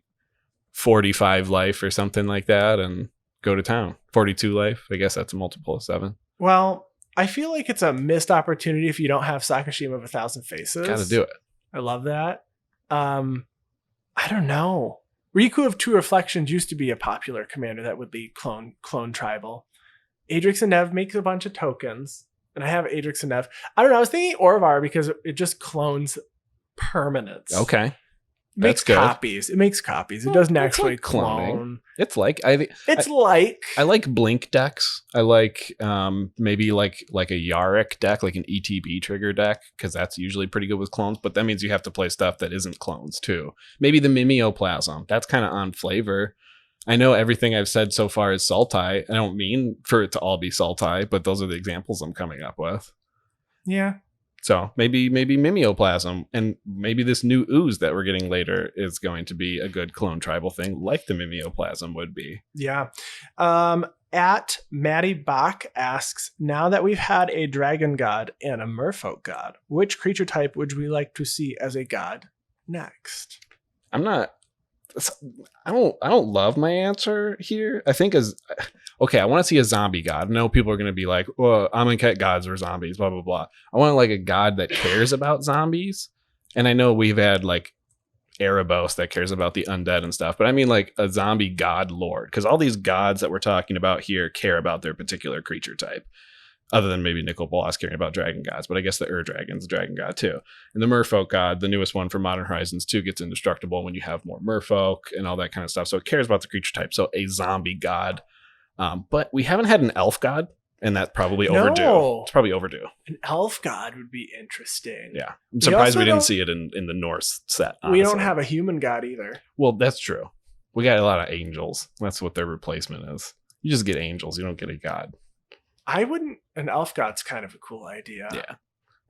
Speaker 2: 45 life or something like that and go to town. 42 life. I guess that's a multiple of 7.
Speaker 1: Well, I feel like it's a missed opportunity if you don't have Sakashima of 1,000 Faces.
Speaker 2: Gotta do it.
Speaker 1: I love that. I don't know. Riku of 2 Reflections used to be a popular commander that would lead clone tribal. Adrix and Nev makes a bunch of tokens, and I have Adrix and Nev. I don't know. I was thinking Orvar because it just clones permanents.
Speaker 2: Okay.
Speaker 1: Makes
Speaker 2: good.
Speaker 1: Copies. It makes copies. It doesn't actually
Speaker 2: like cloning.
Speaker 1: clone.
Speaker 2: It's like
Speaker 1: I
Speaker 2: like blink decks. I like maybe like a Yarick deck, like an ETB trigger deck, because that's usually pretty good with clones. But that means you have to play stuff that isn't clones too. Maybe the Mimeoplasm. That's kind of on flavor. I know everything I've said so far is Sultai. I don't mean for it to all be Sultai, but those are the examples I'm coming up with.
Speaker 1: Yeah.
Speaker 2: So maybe Mimeoplasm, and maybe this new ooze that we're getting later is going to be a good clone tribal thing, like the Mimeoplasm would be.
Speaker 1: Yeah. Maddie Bach asks, now that we've had a dragon god and a merfolk god, which creature type would we like to see as a god next?
Speaker 2: I don't love my answer here. I think I want to see a zombie god. I know people are going to be like, well, Amonkhet gods are zombies, blah, blah, blah. I want like a god that cares about zombies. And I know we've had like Erebos that cares about the undead and stuff, but I mean like a zombie god lord, because all these gods that we're talking about here care about their particular creature type. Other than maybe Nicol Bolas caring about dragon gods, but I guess the Dragon's a dragon god too. And the Merfolk god, the newest one for Modern Horizons 2, gets indestructible when you have more Merfolk and all that kind of stuff. So it cares about the creature type. So a zombie god. But we haven't had an elf god, and that's probably overdue. It's probably overdue.
Speaker 1: An elf god would be interesting.
Speaker 2: Yeah. I'm surprised we didn't see it in the Norse set. Honestly.
Speaker 1: We don't have a human god either.
Speaker 2: Well, that's true. We got a lot of angels. That's what their replacement is. You just get angels. You don't get a god.
Speaker 1: An elf god's kind of a cool idea.
Speaker 2: Yeah.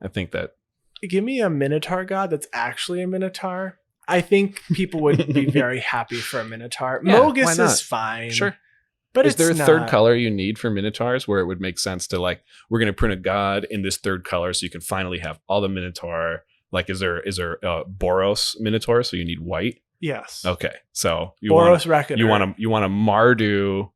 Speaker 2: I think that.
Speaker 1: Give me a Minotaur god that's actually a Minotaur. I think people would be very happy for a Minotaur. Yeah, Mogus is fine.
Speaker 2: Sure.
Speaker 1: But
Speaker 2: is there a third color you need for Minotaurs where it would make sense to like, we're going to print a god in this third color so you can finally have all the Minotaur? Like, is there Boros Minotaur? So you need white?
Speaker 1: Yes.
Speaker 2: Okay. So you
Speaker 1: want a
Speaker 2: Mardu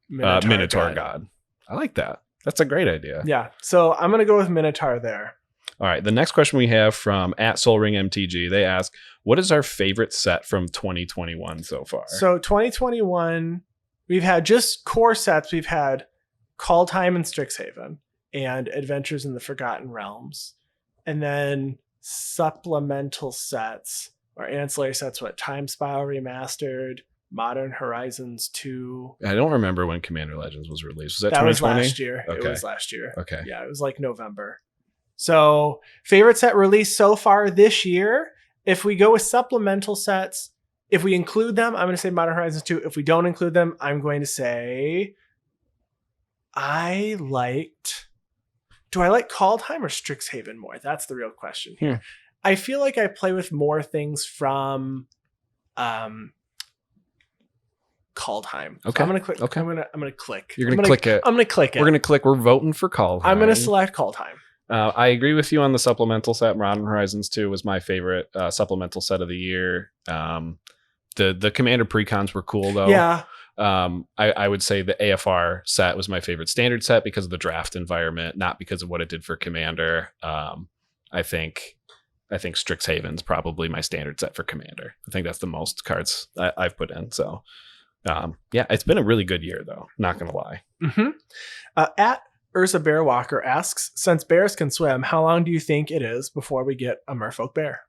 Speaker 2: Minotaur god. I like that. That's a great idea.
Speaker 1: Yeah. So I'm going to go with Minotaur there.
Speaker 2: All right. The next question we have from @SoulRingMTG. They ask, what is our favorite set from 2021 so far?
Speaker 1: So 2021, we've had just core sets. We've had Kaldheim and Strixhaven and Adventures in the Forgotten Realms. And then supplemental sets or ancillary sets, Time Spiral Remastered, Modern Horizons 2.
Speaker 2: I don't remember when Commander Legends was released. Was that 2020?
Speaker 1: Was last year.
Speaker 2: Okay.
Speaker 1: It was last year.
Speaker 2: Okay.
Speaker 1: Yeah, it was like November. So favorite set released so far this year. If we go with supplemental sets, if we include them, I'm going to say Modern Horizons 2. If we don't include them, I'm going to say do I like Kaldheim or Strixhaven more? That's the real question here. I feel like I play with more things from Kaldheim.
Speaker 2: Okay.
Speaker 1: I'm gonna click.
Speaker 2: Okay.
Speaker 1: I'm gonna click.
Speaker 2: You're gonna click it.
Speaker 1: I'm gonna click it.
Speaker 2: We're gonna click. We're voting for Kaldheim.
Speaker 1: I'm gonna select Kaldheim.
Speaker 2: I agree with you on the supplemental set. Modern Horizons 2 was my favorite supplemental set of the year. The Commander precons were cool though.
Speaker 1: Yeah.
Speaker 2: I would say the AFR set was my favorite standard set because of the draft environment, not because of what it did for Commander. I think Strixhaven's probably my standard set for Commander. I think that's the most cards I've put in. So Yeah, it's been a really good year, though. Not going to lie.
Speaker 1: Mm-hmm. At Ursa Bearwalker asks, since bears can swim, how long do you think it is before we get a merfolk bear?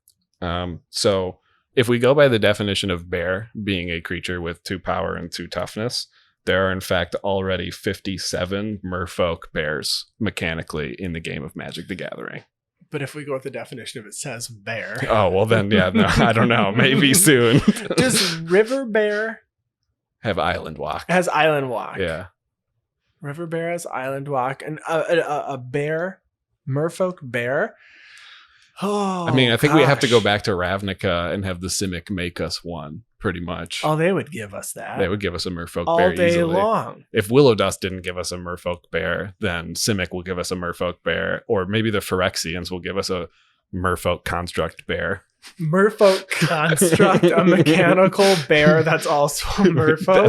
Speaker 2: So if we go by the definition of bear being a creature with 2 power and 2 toughness, there are in fact already 57 merfolk bears mechanically in the game of Magic the Gathering.
Speaker 1: But if we go with the definition of it says bear.
Speaker 2: Oh, well then, yeah, no, I don't know. Maybe soon.
Speaker 1: Does river bear
Speaker 2: have island walk?
Speaker 1: Has island walk.
Speaker 2: Yeah.
Speaker 1: River bear has island walk. And a bear, merfolk bear. Oh,
Speaker 2: I mean, I think we have to go back to Ravnica and have the Simic make us one, pretty much.
Speaker 1: Oh, they would give us that.
Speaker 2: They would give us a merfolk
Speaker 1: all
Speaker 2: bear
Speaker 1: day
Speaker 2: easily.
Speaker 1: long.
Speaker 2: If Willow Dust didn't give us a merfolk bear, then Simic will give us a merfolk bear, or maybe the Phyrexians will give us a merfolk construct bear.
Speaker 1: Merfolk construct, a mechanical bear that's also a merfolk.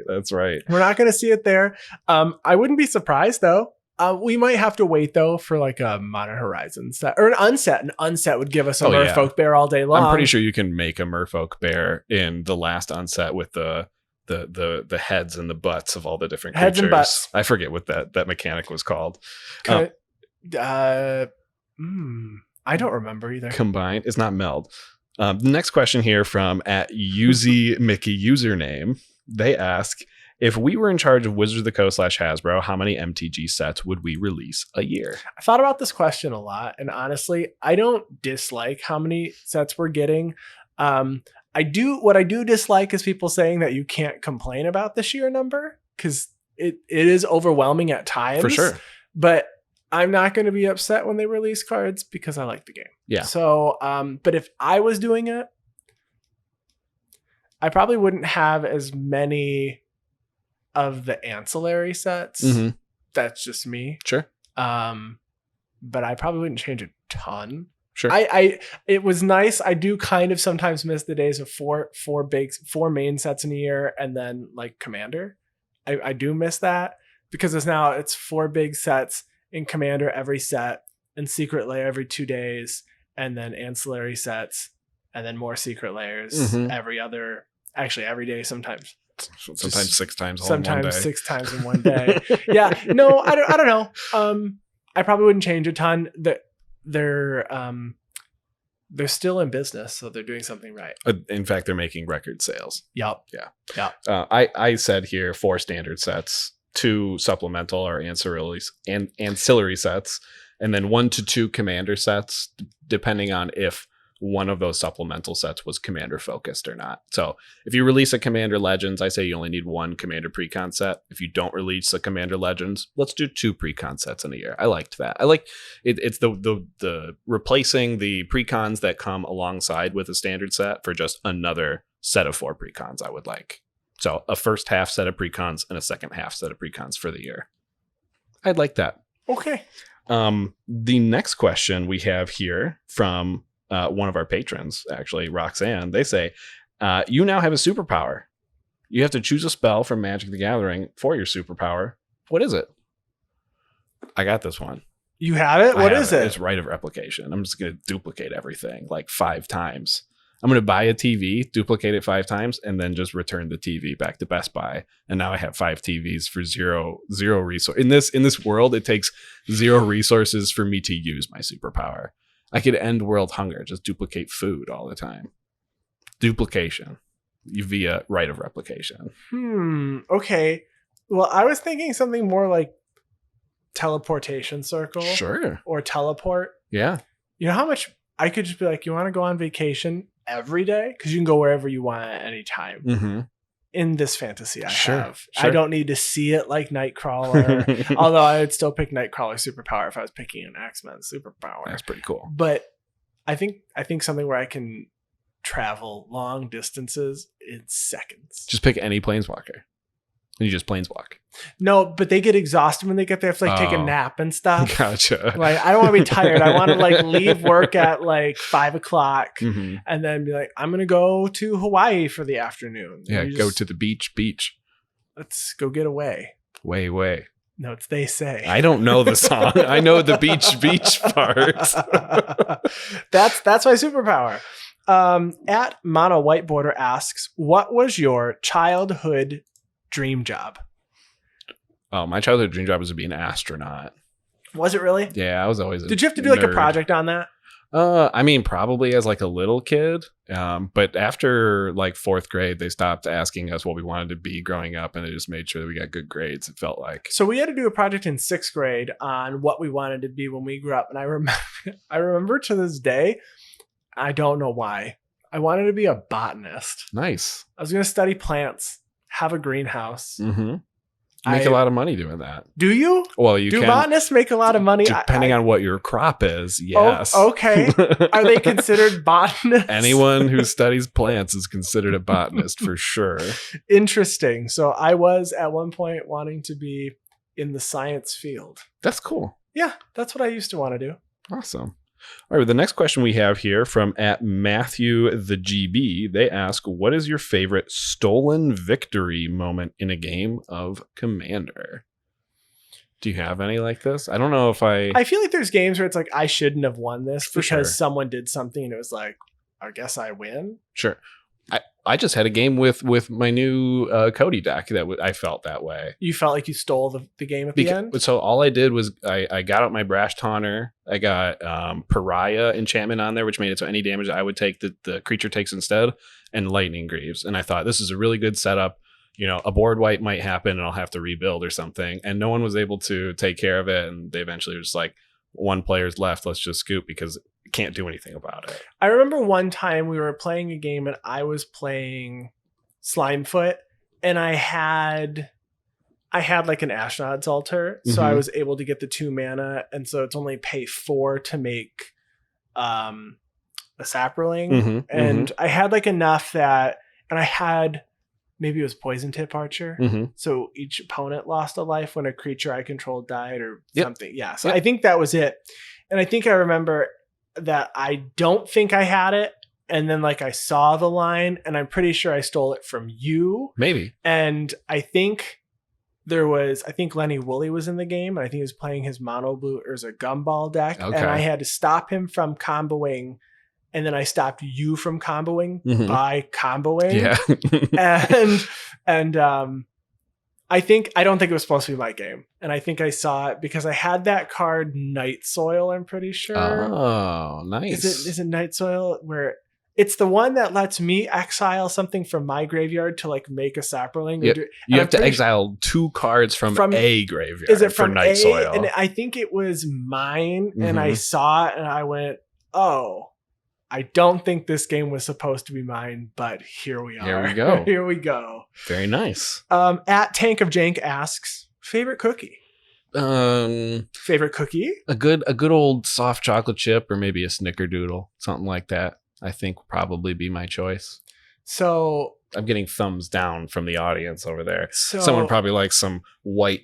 Speaker 2: That's right.
Speaker 1: We're not going to see it there. I wouldn't be surprised though. We might have to wait though for like a Modern Horizons set or an unset. An unset would give us a merfolk bear all day long.
Speaker 2: I'm pretty sure you can make a merfolk bear in the last unset with the heads and the butts of all the different creatures.
Speaker 1: Heads and butts.
Speaker 2: I forget what that mechanic was called.
Speaker 1: I don't remember either.
Speaker 2: Combined. It's not meld. The next question here from at Uzi Mickey username. They ask, if we were in charge of Wizards of the Coast / Hasbro, how many MTG sets would we release a year?
Speaker 1: I thought about this question a lot, and honestly, I don't dislike how many sets we're getting. What I do dislike is people saying that you can't complain about the sheer number, because it is overwhelming at times.
Speaker 2: For sure.
Speaker 1: But I'm not going to be upset when they release cards because I like the game.
Speaker 2: Yeah.
Speaker 1: So, but if I was doing it, I probably wouldn't have as many of the ancillary sets.
Speaker 2: Mm-hmm.
Speaker 1: That's just me.
Speaker 2: Sure.
Speaker 1: But I probably wouldn't change a ton.
Speaker 2: Sure.
Speaker 1: It was nice. I do kind of sometimes miss the days of four main sets in a year and then like Commander. I do miss that because it's 4 big sets in Commander every set and Secret Lair every 2 days and then ancillary sets and then more Secret Lairs every day sometimes
Speaker 2: 6 times all
Speaker 1: sometimes
Speaker 2: in one day.
Speaker 1: 6 times in one day. Yeah, no, I don't know. I probably wouldn't change a ton. They're still in business, so they're doing something right.
Speaker 2: In fact, they're making record sales.
Speaker 1: Yep.
Speaker 2: Yeah. I said here 4 standard sets, 2 supplemental or ancillary sets, and then 1 to 2 commander sets, depending on if one of those supplemental sets was commander focused or not. So if you release a Commander Legends, I say you only need 1 Commander Precon set. If you don't release a Commander Legends, let's do 2 Precon sets in a year. I liked that. I like it. It's the replacing the Precons that come alongside with a standard set for just another set of 4 Precons I would like. So a first half set of Precons and a second half set of Precons for the year. I'd like that.
Speaker 1: Okay.
Speaker 2: The next question we have here from one of our patrons, actually, Roxanne, they say, you now have a superpower. You have to choose a spell from Magic the Gathering for your superpower. What is it? I got this one.
Speaker 1: You have it? What is it?
Speaker 2: It's Rite of Replication. I'm just going to duplicate everything like 5 times. I'm going to buy a TV, duplicate it 5 times, and then just return the TV back to Best Buy. And now I have 5 TVs for zero resource. In this world, it takes 0 resources for me to use my superpower. I could end world hunger, just duplicate food all the time. Duplication via Rite of Replication.
Speaker 1: Okay. Well, I was thinking something more like teleportation circle.
Speaker 2: Sure.
Speaker 1: Or teleport.
Speaker 2: Yeah.
Speaker 1: You know how much I could just be like, you want to go on vacation every day? Because you can go wherever you want at any time.
Speaker 2: Mm-hmm.
Speaker 1: In this fantasy I have.
Speaker 2: Sure.
Speaker 1: I don't need to see it like Nightcrawler. Although I would still pick Nightcrawler superpower if I was picking an X-Men superpower.
Speaker 2: That's pretty cool.
Speaker 1: But I think something where I can travel long distances in seconds.
Speaker 2: Just pick any planeswalker. And you just planeswalk.
Speaker 1: No, but they get exhausted when they get there. If like take a nap and stuff.
Speaker 2: Gotcha.
Speaker 1: Like I don't want to be tired. I want to like leave work at like 5 o'clock and then be like, I'm gonna go to Hawaii for the afternoon.
Speaker 2: Yeah, go to the beach.
Speaker 1: Let's go get away.
Speaker 2: Way.
Speaker 1: No, it's They Say.
Speaker 2: I don't know the song. I know the beach part.
Speaker 1: That's my superpower. At Mono Whiteboarder asks, what was your childhood dream job?
Speaker 2: Oh, my childhood dream job was to be an astronaut.
Speaker 1: Was it really?
Speaker 2: Yeah, I was always.
Speaker 1: Did you have to do like a project on that?
Speaker 2: I mean, probably as like a little kid. But after like 4th grade, they stopped asking us what we wanted to be growing up, and it just made sure that we got good grades. It felt like.
Speaker 1: So we had to do a project in 6th grade on what we wanted to be when we grew up, and I remember to this day. I don't know why. I wanted to be a botanist.
Speaker 2: Nice.
Speaker 1: I was going to study plants, have a greenhouse.
Speaker 2: Mm-hmm. Make a lot of money doing that.
Speaker 1: Do you?
Speaker 2: Well, you
Speaker 1: do botanists make a lot of money?
Speaker 2: Depending on what your crop is, yes.
Speaker 1: Oh, okay. Are they considered botanists?
Speaker 2: Anyone who studies plants is considered a botanist for sure.
Speaker 1: Interesting. So I was at one point wanting to be in the science field.
Speaker 2: That's cool.
Speaker 1: Yeah, that's what I used to want to do.
Speaker 2: Awesome. All right, the next question we have here from at Matthew the GB, they ask, what is your favorite stolen victory moment in a game of Commander? Do you have any like this? I don't know if I
Speaker 1: feel like there's games where it's like, I shouldn't have won this because someone did something and it was like, I guess I win.
Speaker 2: Sure. I just had a game with my new Cody deck that I felt that way.
Speaker 1: You felt like you stole the game at the end?
Speaker 2: So all I did was I got out my Brash Taunter. I got Pariah enchantment on there, which made it so any damage I would take, the creature takes instead, and Lightning Greaves. And I thought, this is a really good setup. You know, a board wipe might happen and I'll have to rebuild or something. And no one was able to take care of it. And they eventually were just like, 1 player's left, let's just scoop because can't do anything about it.
Speaker 1: I remember one time we were playing a game and I was playing Slimefoot and I had like an Ashnod's Altar. So I was able to get the 2 mana. And so it's only pay 4 to make a Saproling. And I had like enough that, and I had, maybe it was Poison Tip Archer. So each opponent lost a life when a creature I controlled died or something. Yeah. So I think that was it. And I think I remember that I don't think I had it. And then like I saw the line and I'm pretty sure I stole it from you.
Speaker 2: Maybe.
Speaker 1: And I think Lenny Woolley was in the game. And I think he was playing his mono blue or a gumball deck. Okay. And I had to stop him from comboing. And then I stopped you from comboing by comboing. Yeah. and I don't think it was supposed to be my game. And I think I saw it because I had that card Night Soil, I'm pretty sure.
Speaker 2: Oh, nice.
Speaker 1: Is it Night Soil where it's the one that lets me exile something from my graveyard to like make a Saproling?
Speaker 2: Yep. You have to exile 2 cards from a graveyard. Is it from Night Soil?
Speaker 1: And I think it was mine. And I saw it and I went, oh, I don't think this game was supposed to be mine, but here we are.
Speaker 2: Here we go.
Speaker 1: Here we go.
Speaker 2: Very nice.
Speaker 1: At Tank of Jank asks, favorite cookie? Favorite cookie?
Speaker 2: A good old soft chocolate chip or maybe a snickerdoodle, something like that. I think would probably be my choice.
Speaker 1: So
Speaker 2: I'm getting thumbs down from the audience over there. So, someone probably likes some white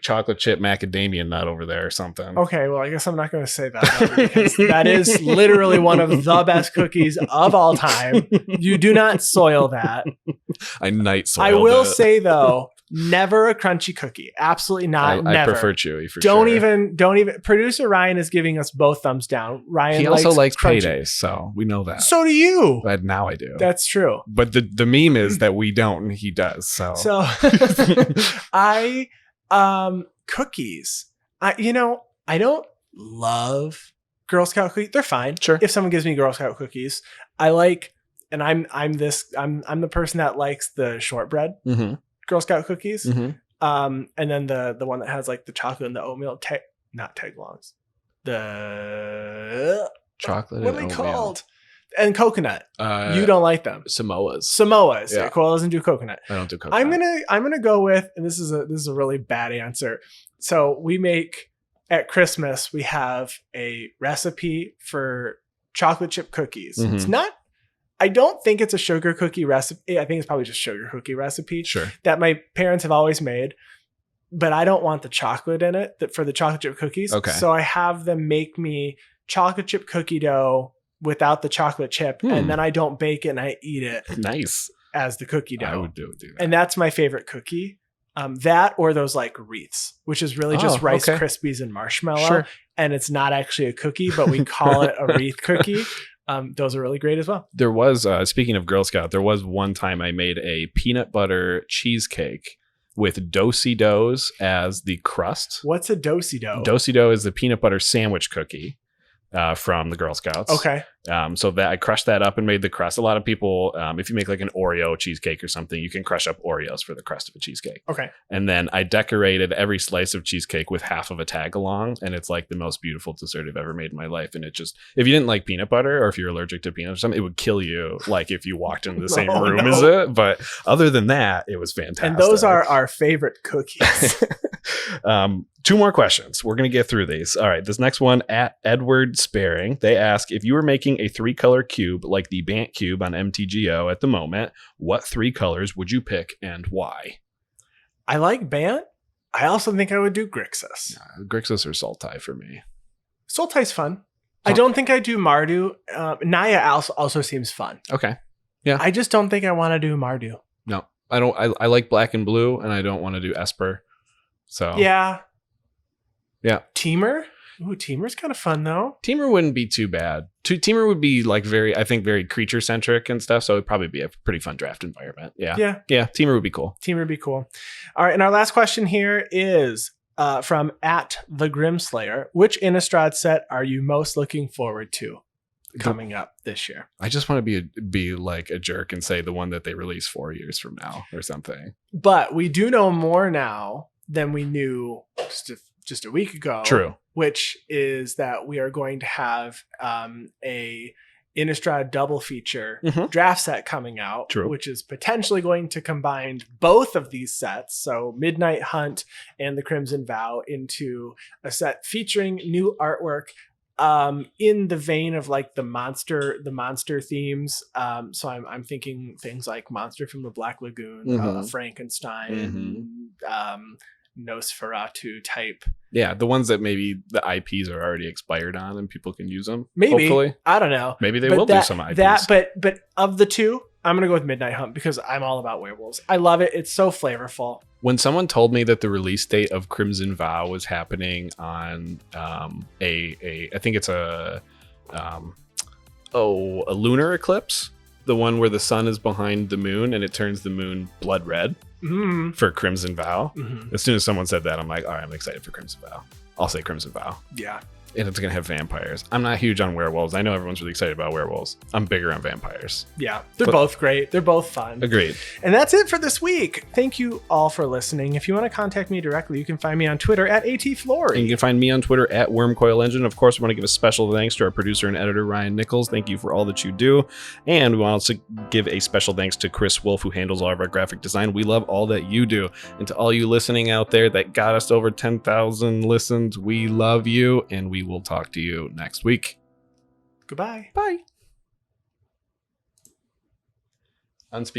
Speaker 2: chocolate chip macadamia nut over there or something.
Speaker 1: Okay, well, I guess I'm not going to say that because that is literally one of the best cookies of all time. You do not soil that.
Speaker 2: I night soiled
Speaker 1: I will say though, never a crunchy cookie. Absolutely not. Never.
Speaker 2: I prefer chewy for
Speaker 1: don't
Speaker 2: sure.
Speaker 1: Don't even. Producer Ryan is giving us both thumbs down. Ryan
Speaker 2: he also likes
Speaker 1: crunchy.
Speaker 2: Paydays, so we know that.
Speaker 1: So do you.
Speaker 2: But now I do.
Speaker 1: That's true.
Speaker 2: But the meme is that we don't and he does. So
Speaker 1: I cookies. I don't love Girl Scout cookies. They're fine.
Speaker 2: Sure.
Speaker 1: If someone gives me Girl Scout cookies, I like, and I'm the person that likes the shortbread Girl Scout cookies. And then the one that has like the chocolate and the oatmeal, not Tagalongs. The
Speaker 2: chocolate.
Speaker 1: What are they called? And coconut. You don't like them.
Speaker 2: Samoas.
Speaker 1: Yeah. Cool doesn't do coconut.
Speaker 2: I don't do coconut.
Speaker 1: I'm gonna go with, and this is a really bad answer. So we make at Christmas, we have a recipe for chocolate chip cookies. It's not, I don't think it's a sugar cookie recipe. I think it's probably just sugar cookie recipe.
Speaker 2: Sure. That
Speaker 1: my parents have always made, but I don't want the chocolate in it for the chocolate chip cookies.
Speaker 2: Okay.
Speaker 1: So I have them make me chocolate chip cookie dough without the chocolate chip, and then I don't bake it and I eat it.
Speaker 2: Nice.
Speaker 1: As the cookie dough.
Speaker 2: I would do that.
Speaker 1: And that's my favorite cookie. That or those like wreaths, which is really just Rice Krispies and marshmallow.
Speaker 2: Sure.
Speaker 1: And it's not actually a cookie, but we call it a wreath cookie. Those are really great as well.
Speaker 2: There was, speaking of Girl Scout, there was one time I made a peanut butter cheesecake with do-si-dos as the crust.
Speaker 1: What's a do-si-do?
Speaker 2: Do-si-do is the peanut butter sandwich cookie from the Girl Scouts.
Speaker 1: Okay.
Speaker 2: So that I crushed that up and made the crust. A lot of people, if you make like an Oreo cheesecake or something, you can crush up Oreos for the crust of a cheesecake.
Speaker 1: Okay.
Speaker 2: And then I decorated every slice of cheesecake with half of a tag along, and it's like the most beautiful dessert I've ever made in my life. And it just, if you didn't like peanut butter or if you're allergic to peanut or something, it would kill you like if you walked into the same room as it. But other than that, it was fantastic.
Speaker 1: And those are our favorite cookies.
Speaker 2: 2 more questions. We're going to get through these. All right. This next one at Edward Sparing. They ask, if you were making a 3-color cube like the Bant cube on Mtgo at the moment, what 3 colors would you pick and why?
Speaker 1: I like Bant. I also think I would do Grixis.
Speaker 2: Grixis or Sultai for me.
Speaker 1: Sultai's fun. I don't think I do Mardu. Naya also seems fun.
Speaker 2: Okay. Yeah.
Speaker 1: I just don't think I want to do Mardu.
Speaker 2: No, I don't. I like black and blue, and I don't want to do Esper. So
Speaker 1: yeah.
Speaker 2: Temur?
Speaker 1: Ooh, Temur's kind of fun though.
Speaker 2: Temur wouldn't be too bad. Temur would be like very creature centric and stuff. So it'd probably be a pretty fun draft environment. Yeah. Temur would be cool.
Speaker 1: Temur would be cool. All right, and our last question here is from @the_Grimslayer. Which Innistrad set are you most looking forward to coming up this year?
Speaker 2: I just want to be like a jerk and say the one that they release 4 years from now or something.
Speaker 1: But we do know more now than we knew just a week ago.
Speaker 2: True.
Speaker 1: Which is that we are going to have a Innistrad double feature draft set coming out.
Speaker 2: True.
Speaker 1: Which is potentially going to combine both of these sets, so Midnight Hunt and the Crimson Vow, into a set featuring new artwork in the vein of like the monster themes. So I'm thinking things like Monster from the Black Lagoon, Frankenstein, Nosferatu type.
Speaker 2: Yeah, the ones that maybe the IPs are already expired on and people can use them.
Speaker 1: Maybe.
Speaker 2: Hopefully.
Speaker 1: I don't know.
Speaker 2: Maybe they will do some IPs.
Speaker 1: But of the two, I'm going to go with Midnight Hunt because I'm all about werewolves. I love it. It's so flavorful.
Speaker 2: When someone told me that the release date of Crimson Vow was happening on I think it's a lunar eclipse, the one where the sun is behind the moon and it turns the moon blood red. For Crimson Vow. As soon as someone said that, I'm like, all right, I'm excited for Crimson Vow. I'll say Crimson Vow.
Speaker 1: Yeah.
Speaker 2: And it's going to have vampires. I'm not huge on werewolves. I know everyone's really excited about werewolves. I'm bigger on vampires.
Speaker 1: Yeah. They're both great. They're both fun.
Speaker 2: Agreed.
Speaker 1: And that's it for this week. Thank you all for listening. If you want to contact me directly, you can find me on Twitter @ATFlory.
Speaker 2: And you can find me on Twitter @WormCoilEngine. Of course, we want to give a special thanks to our producer and editor, Ryan Nichols. Thank you for all that you do. And we want to give a special thanks to Chris Wolf, who handles all of our graphic design. We love all that you do. And to all you listening out there that got us to over 10,000 listens, we love you, and we will talk to you next week.
Speaker 1: Goodbye.
Speaker 2: Bye.